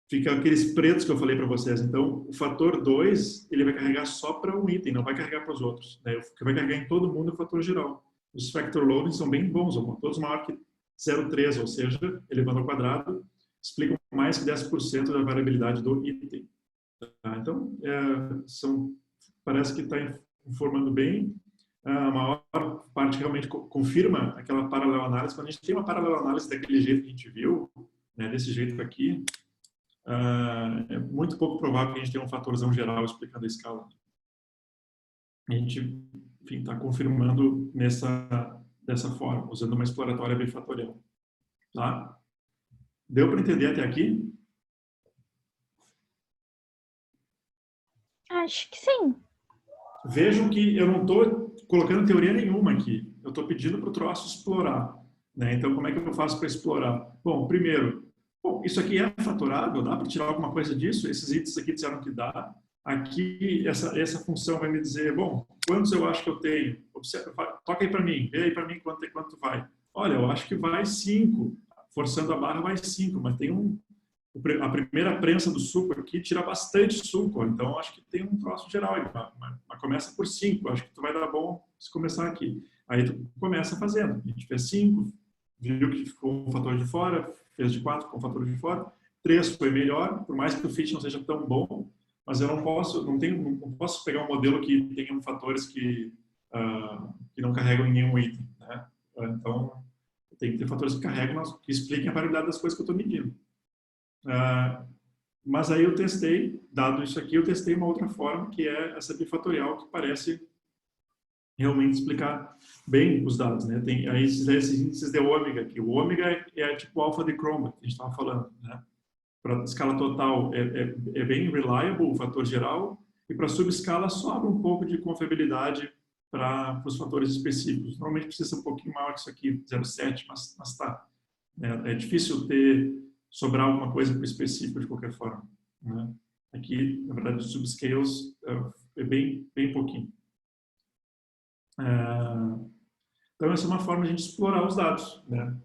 Fica aqueles pretos que eu falei para vocês. Então, o fator 2, ele vai carregar só para um item, não vai carregar para os outros, né? O que vai carregar em todo mundo é o fator geral. Os factor loading são bem bons, todos maior que 0,3, ou seja, elevando ao quadrado, explicam mais que 10% da variabilidade do item. Tá? Então, parece que está informando bem. A maior parte realmente confirma aquela paraleloanálise. Quando a gente tem uma paraleloanálise daquele jeito que a gente viu, né, desse jeito aqui, é muito pouco provável que a gente tenha um fatorzão geral explicando a escala. A gente, enfim, está confirmando dessa forma, usando uma exploratória bifatorial. Tá? Deu para entender até aqui? Acho que sim. Vejam que eu não estou colocando teoria nenhuma aqui. Eu estou pedindo para o troço explorar, né? Então, como é que eu faço para explorar? Bom, primeiro, isso aqui é fatorável? Dá para tirar alguma coisa disso? Esses itens aqui disseram que dá. Aqui, essa função vai me dizer, bom, quantos eu acho que eu tenho? Toca aí para mim, vê aí para mim quanto vai. Olha, eu acho que vai 5. Forçando a barra vai 5, mas tem a primeira prensa do suco aqui tira bastante suco, então acho que tem um troço geral aí, mas começa por 5, acho que tu vai dar bom se começar aqui. Aí tu começa fazendo, a gente fez 5, viu que ficou um fator de fora, fez de 4 com um fator de fora, 3 foi melhor, por mais que o fit não seja tão bom, mas eu não posso pegar um modelo que tenha fatores que não carregam em nenhum item, né? Então, tem que ter fatores que carregam, que expliquem a variabilidade das coisas que eu estou medindo. Mas aí eu testei, dado isso aqui, eu testei uma outra forma, que é essa bifatorial, que parece realmente explicar bem os dados, né? Tem aí esses índices de ômega aqui. O ômega é tipo o alfa de Chroma, que a gente estava falando, né? Para escala total é bem reliable o fator geral, e para subescala sobra um pouco de confiabilidade para os fatores específicos. Normalmente precisa ser um pouquinho maior que isso aqui, 0,7, mas tá. É difícil sobrar alguma coisa para o específico de qualquer forma, né? Aqui, na verdade, os subscales é bem pouquinho. Então, essa é uma forma de a gente explorar os dados, né?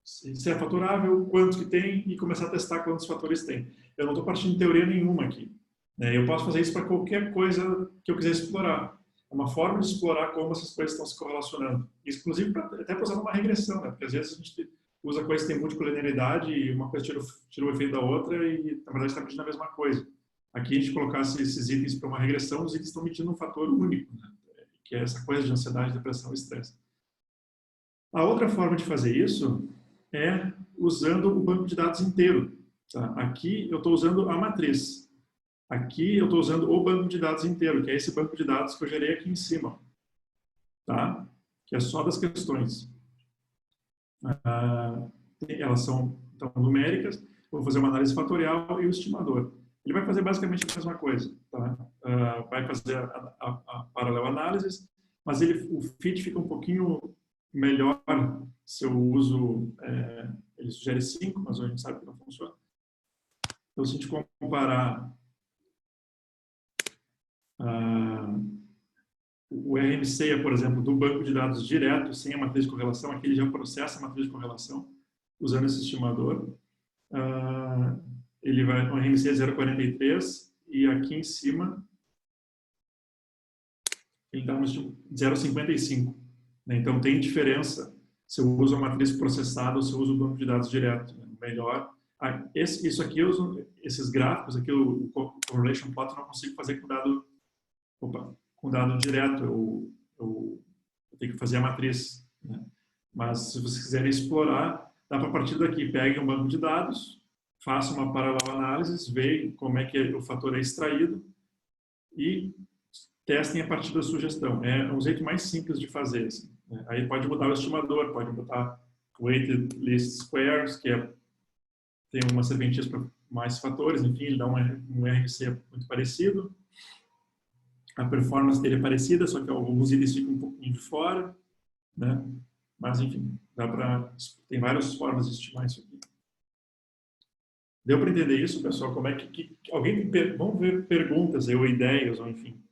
Se é faturável, quantos que tem, e começar a testar quantos fatores tem. Eu não estou partindo de teoria nenhuma aqui, né? Eu posso fazer isso para qualquer coisa que eu quiser explorar. É uma forma de explorar como essas coisas estão se correlacionando. Inclusive, até para usar uma regressão, né? Porque às vezes a gente usa coisas que têm múltipla linearidade e uma coisa tira o efeito da outra e, na verdade, está medindo a mesma coisa. Aqui, a gente colocasse esses itens para uma regressão, os itens estão medindo um fator único, né? Que é essa coisa de ansiedade, depressão e estresse. A outra forma de fazer isso é usando o banco de dados inteiro. Tá? Aqui eu estou usando a matriz. Aqui eu estou usando o banco de dados inteiro, que é esse banco de dados que eu gerei aqui em cima. Tá? Que é só das questões. Elas são então, numéricas. Eu vou fazer uma análise fatorial e o estimador. Ele vai fazer basicamente a mesma coisa. Tá? Vai fazer a paralelo análise, mas o fit fica um pouquinho melhor se eu uso, ele sugere 5, mas a gente sabe que não funciona. Então, se a gente comparar o RMCEA, por exemplo, do banco de dados direto, sem a matriz de correlação, aqui ele já processa a matriz de correlação usando esse estimador. Ele vai no RMCEA 0,43 e aqui em cima ele dá um 0,55. Né? Então, tem diferença se eu uso a matriz processada ou se eu uso o banco de dados direto. Né? Melhor. Isso aqui, eu uso esses gráficos, aqui o correlation plot eu não consigo fazer com dado direto. Eu tenho que fazer a matriz. Né? Mas, se vocês quiserem explorar, dá para partir daqui. Peguem um banco de dados, façam uma paralelo análise, vejam como é que o fator é extraído e testem a partir da sugestão. É um jeito mais simples de fazer. Assim, né? Aí pode mudar o estimador, pode botar weighted least squares, que tem umas serventias para mais fatores, enfim, ele dá um RMC muito parecido. A performance dele é parecida, só que alguns itens ficam um pouquinho de fora, né? Mas, enfim, tem várias formas de estimar isso aqui. Deu para entender isso, pessoal? Como é que alguém vamos ver perguntas ou ideias, ou enfim.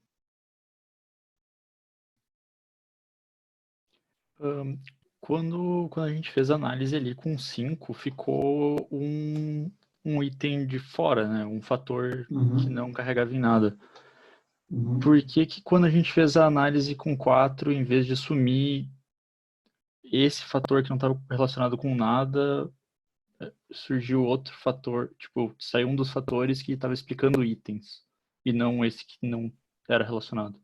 Quando a gente fez a análise ali com 5, ficou um item de fora, né? Um fator que não carregava em nada. Por que quando a gente fez a análise com 4, em vez de sumir esse fator que não estava relacionado com nada, surgiu outro fator, tipo, saiu um dos fatores que estava explicando itens, e não esse que não era relacionado?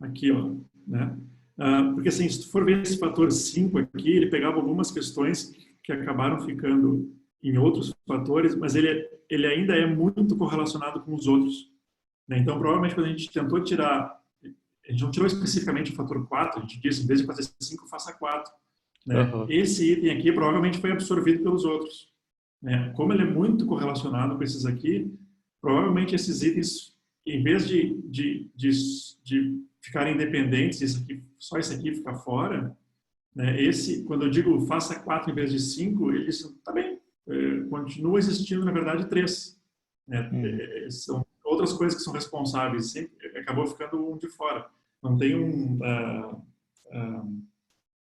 Aqui, ó, né? Porque assim, se tu for ver esse fator 5 aqui, ele pegava algumas questões que acabaram ficando em outros fatores, mas ele ainda é muito correlacionado com os outros. Né? Então, provavelmente, quando a gente tentou tirar, a gente não tirou especificamente o fator 4, a gente disse, em vez de fazer 5, faça 4. Né? Esse item aqui provavelmente foi absorvido pelos outros. Né? Como ele é muito correlacionado com esses aqui, provavelmente esses itens, em vez de ficarem independentes, só esse aqui ficar fora, né? Quando eu digo faça 4 em vez de 5, ele diz, tá bem, continua existindo, na verdade, 3. Né? São outras coisas que são responsáveis, acabou ficando um de fora. Não tem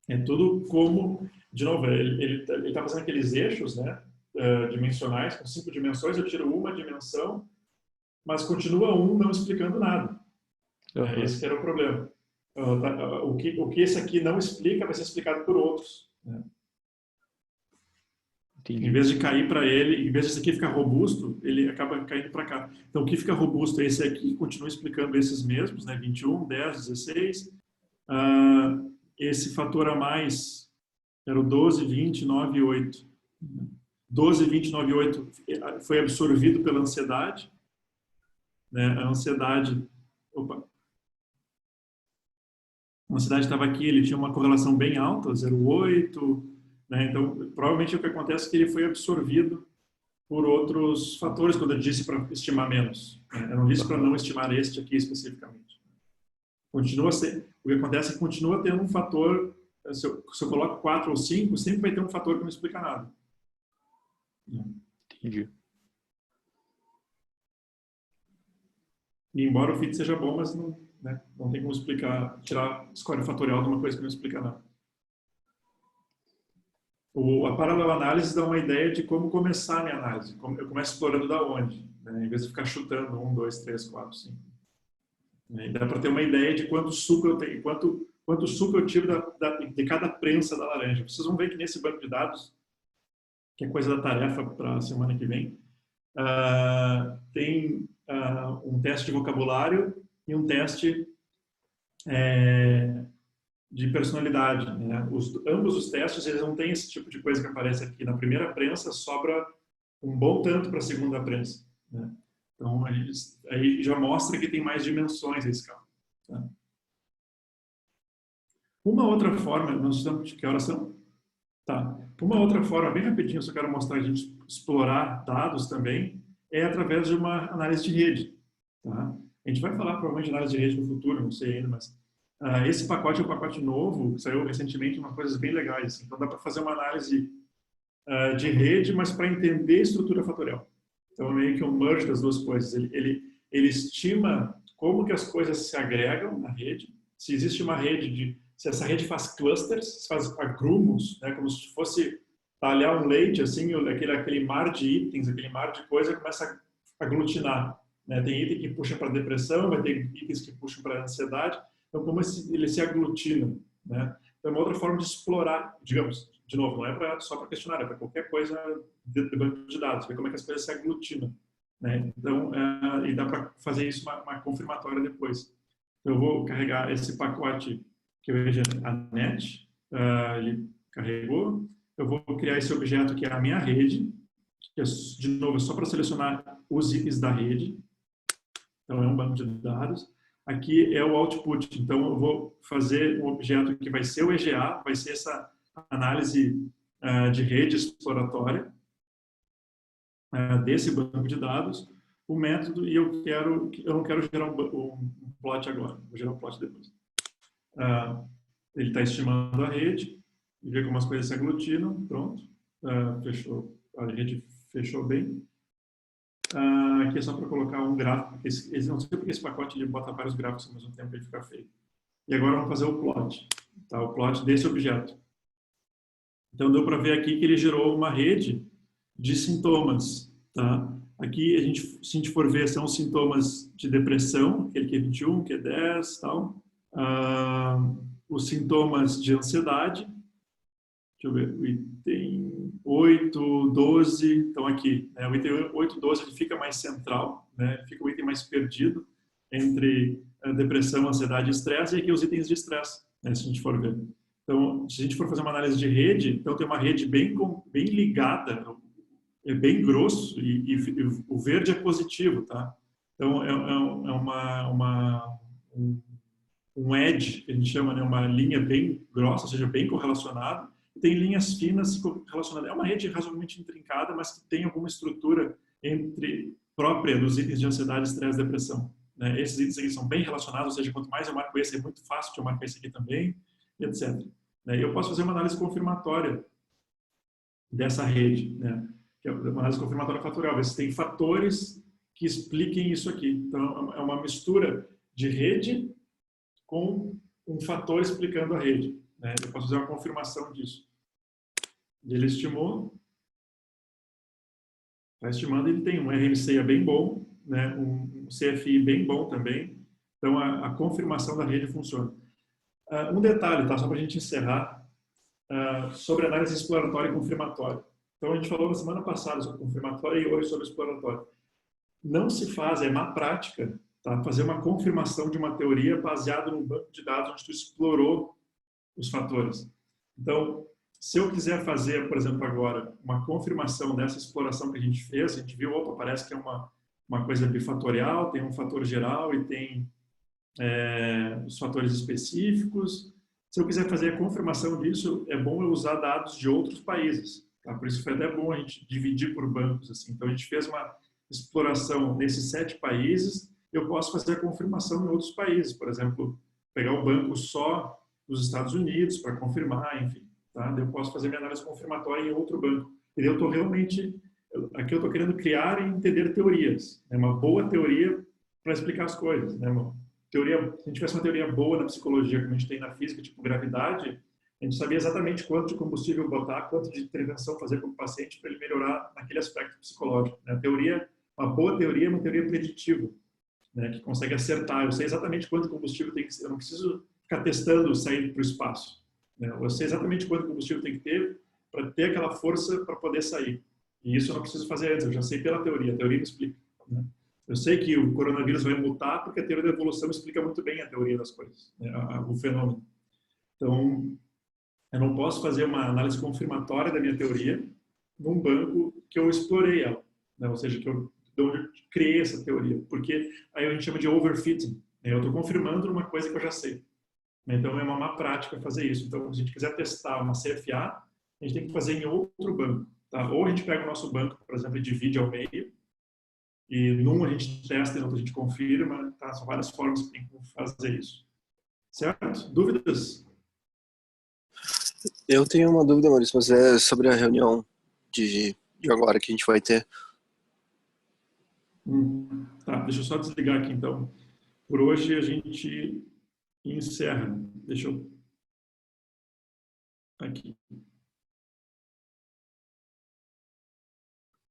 é tudo como, de novo, ele está fazendo aqueles eixos, né, dimensionais, com 5 dimensões, eu tiro uma dimensão, mas continua não explicando nada. Esse que era o problema. O que esse aqui não explica vai ser explicado por outros. Né? Em vez de cair para ele, em vez desse aqui ficar robusto, ele acaba caindo para cá. Então, o que fica robusto é esse aqui, continua explicando esses mesmos, né? 21, 10, 16. Esse fator a mais era o 12, 20, 9 e 8. 12, 20, 9 e 8 foi absorvido pela ansiedade. né? A ansiedade... Opa! A ansiedade estava aqui, ele tinha uma correlação bem alta, 0,8, né? Então, provavelmente o que acontece é que ele foi absorvido por outros fatores, quando eu disse para estimar menos, né? Eu não disse para não estimar este aqui especificamente. Continua sendo, o que acontece é que continua tendo um fator, se eu coloco 4 ou 5, sempre vai ter um fator que não explica nada. Entendi. E embora o fit seja bom, mas não, né, não tem como explicar, tirar escolha fatorial de uma coisa que não explica nada. A paralelanálise dá uma ideia de como começar a minha análise. Eu começo explorando da onde, né, em vez de ficar chutando 1, 2, 3, 4, 5. E dá para ter uma ideia de quanto suco eu tenho, quanto suco eu tiro de cada prensa da laranja. Vocês vão ver que nesse banco de dados, que é coisa da tarefa para a semana que vem, tem um teste de vocabulário e um teste de personalidade, né? Ambos os testes, eles não têm esse tipo de coisa que aparece aqui. Na primeira prensa, sobra um bom tanto para a segunda prensa, né? Então, aí já mostra que tem mais dimensões a escala. Tá? Uma outra forma, nós estamos de que horas são? Tá. Uma outra forma, bem rapidinho, só quero mostrar a gente explorar dados também, é através de uma análise de rede. Tá? A gente vai falar provavelmente de análise de rede no futuro, não sei ainda, mas esse pacote é um pacote novo, que saiu recentemente, umas coisas bem legais. Assim. Então dá para fazer uma análise de rede, mas para entender a estrutura fatorial. Então é meio que um merge das duas coisas. Ele estima como que as coisas se agregam na rede, se existe uma rede se essa rede faz clusters, faz agrumos, né, como se fosse talhar um leite, assim, aquele mar de itens, aquele mar de coisa começa a aglutinar. Né? Tem item que puxa para depressão, vai ter itens que puxam para ansiedade. Então, como ele se aglutina. Né? Então, é uma outra forma de explorar, digamos, de novo, não é só para questionário, é para qualquer coisa de banco de dados, ver como é que as coisas se aglutinam. Né? Então, e dá para fazer isso uma confirmatória depois. Eu vou carregar esse pacote que eu vejo a net, ele carregou. Eu vou criar esse objeto que é a minha rede, que é, de novo, é só para selecionar os itens da rede. Então, é um banco de dados. Aqui é o output. Então, eu vou fazer um objeto que vai ser o EGA, vai ser essa análise de rede exploratória desse banco de dados, o método, e eu não quero gerar um plot agora, vou gerar um plot depois. Ele está estimando a rede, e vê como as coisas se aglutinam, pronto, fechou, a rede fechou bem. Aqui é só para colocar um gráfico, porque não sei porque esse pacote ele bota vários gráficos ao mesmo tempo e ele fica feio. E agora vamos fazer o plot, tá? O plot desse objeto. Então deu para ver aqui que ele gerou uma rede de sintomas, tá? Aqui, se a gente for ver, são sintomas de depressão, aquele que é 21, que é 10 e tal. Os sintomas de ansiedade, deixa eu ver, o item 8, 12, então aqui, né, o item 8, 12 ele fica mais central, né, fica o item mais perdido entre depressão, ansiedade e estresse, e aqui os itens de estresse, né, se a gente for ver. Então, se a gente for fazer uma análise de rede, então tem uma rede bem ligada, é bem grosso, e o verde é positivo, tá? Então, um edge, que a gente chama, né, uma linha bem grossa, ou seja, bem correlacionada, e tem linhas finas correlacionadas. É uma rede razoavelmente intrincada, mas que tem alguma estrutura própria dos itens de ansiedade, estresse e depressão. Né? Esses itens aqui são bem relacionados, ou seja, quanto mais eu marco esse, é muito fácil de eu marcar esse aqui também, etc. Né? Eu posso fazer uma análise confirmatória dessa rede, né? Que é uma análise confirmatória fatorial, ver se tem fatores que expliquem isso aqui. Então, é uma mistura de rede com um fator explicando a rede. Né? Eu posso fazer uma confirmação disso. Ele estimou, está estimando, ele tem um RMCA bem bom, né? Um CFI bem bom também. Então, a confirmação da rede funciona. Um detalhe, tá? Só para a gente encerrar, sobre análise exploratória e confirmatória. Então, a gente falou na semana passada sobre confirmatória e hoje sobre exploratória. Não se faz, é má prática, tá? Fazer uma confirmação de uma teoria baseada num banco de dados onde tu explorou os fatores. Então, se eu quiser fazer, por exemplo, agora, uma confirmação dessa exploração que a gente fez, a gente viu, opa, parece que é uma coisa bifatorial, tem um fator geral e tem os fatores específicos. Se eu quiser fazer a confirmação disso, é bom eu usar dados de outros países. Tá? Por isso foi até bom a gente dividir por bancos. Assim. Então, a gente fez uma exploração nesses 7 países. Eu posso fazer a confirmação em outros países. Por exemplo, pegar o banco só dos Estados Unidos para confirmar, enfim. Tá? Eu posso fazer minha análise confirmatória em outro banco. E eu estou realmente... Aqui eu estou querendo criar e entender teorias. É uma boa teoria para explicar as coisas. Né, irmão? Teoria, se a gente tivesse uma teoria boa na psicologia, como a gente tem na física, tipo gravidade, a gente sabia exatamente quanto de combustível botar, quanto de intervenção fazer com o paciente para ele melhorar naquele aspecto psicológico. Né? A teoria, uma boa teoria é uma teoria preditiva, né? Que consegue acertar. Eu sei exatamente quanto combustível tem que ser. Eu não preciso ficar testando sair para o espaço. Né? Eu sei exatamente quanto combustível tem que ter para ter aquela força para poder sair. E isso eu não preciso fazer antes, eu já sei pela teoria. A teoria me explica. Né? Eu sei que o coronavírus vai mutar porque a teoria da evolução explica muito bem a teoria das coisas, né? O fenômeno. Então, eu não posso fazer uma análise confirmatória da minha teoria num banco que eu explorei ela, né? Ou seja, que eu criei essa teoria, porque aí a gente chama de overfitting, né? Eu estou confirmando uma coisa que eu já sei. Então, é uma má prática fazer isso. Então, se a gente quiser testar uma CFA, a gente tem que fazer em outro banco. Tá? Ou a gente pega o nosso banco, por exemplo, e divide ao meio, e num a gente testa e no outro a gente confirma. Tá? São várias formas que tem que fazer isso. Certo? Dúvidas? Eu tenho uma dúvida, Maurício, mas é sobre a reunião de agora que a gente vai ter. Tá, deixa eu só desligar aqui então. Por hoje a gente encerra. Deixa eu... Aqui.